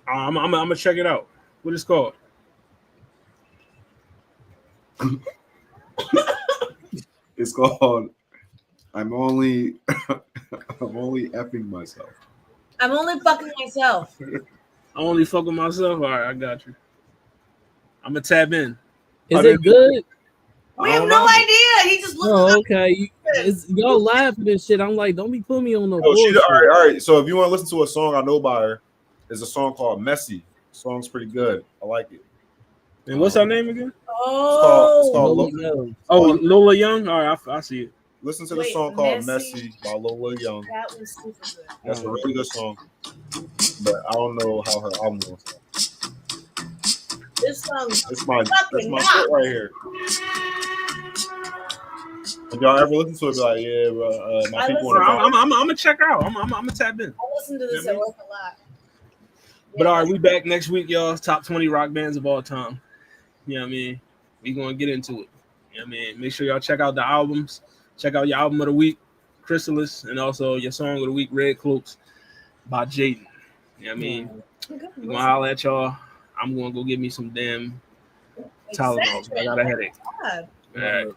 I'm gonna check it out. What is it called? It's called I'm only effing myself. I'm only fucking myself. I only fuck with myself. All right, I got you. I'm gonna tab in. Is it good? We have no idea. He just looked. Oh, okay. Y'all laughing and shit. I'm like, don't be putting me on no Oh, bullshit. all right. So if you want to listen to a song I know by her, there's a song called Messy. The song's pretty good. I like it. And what's her name again? It's called Lola Young. All right, I see it. Listen to the song called Messy by Lola Young. That was super good. That's a really good song. But I don't know how her album was. This song It's my shit right here. If y'all ever listen to it, be like, yeah, bro, my people want to. I'm gonna check her out. I'm gonna tap in. I listen to this at work a lot. But all right, we back next week, y'all. Top 20 rock bands of all time. You know what I mean? We gonna get into it. You know what I mean? Make sure y'all check out the albums. Check out your album of the week, Chrysalis, and also your song of the week, Red Cloaks by Jaden. You know what I mean? I'm gonna holler at y'all. I'm gonna go get me some damn Tylenol. I got a headache. God. All right.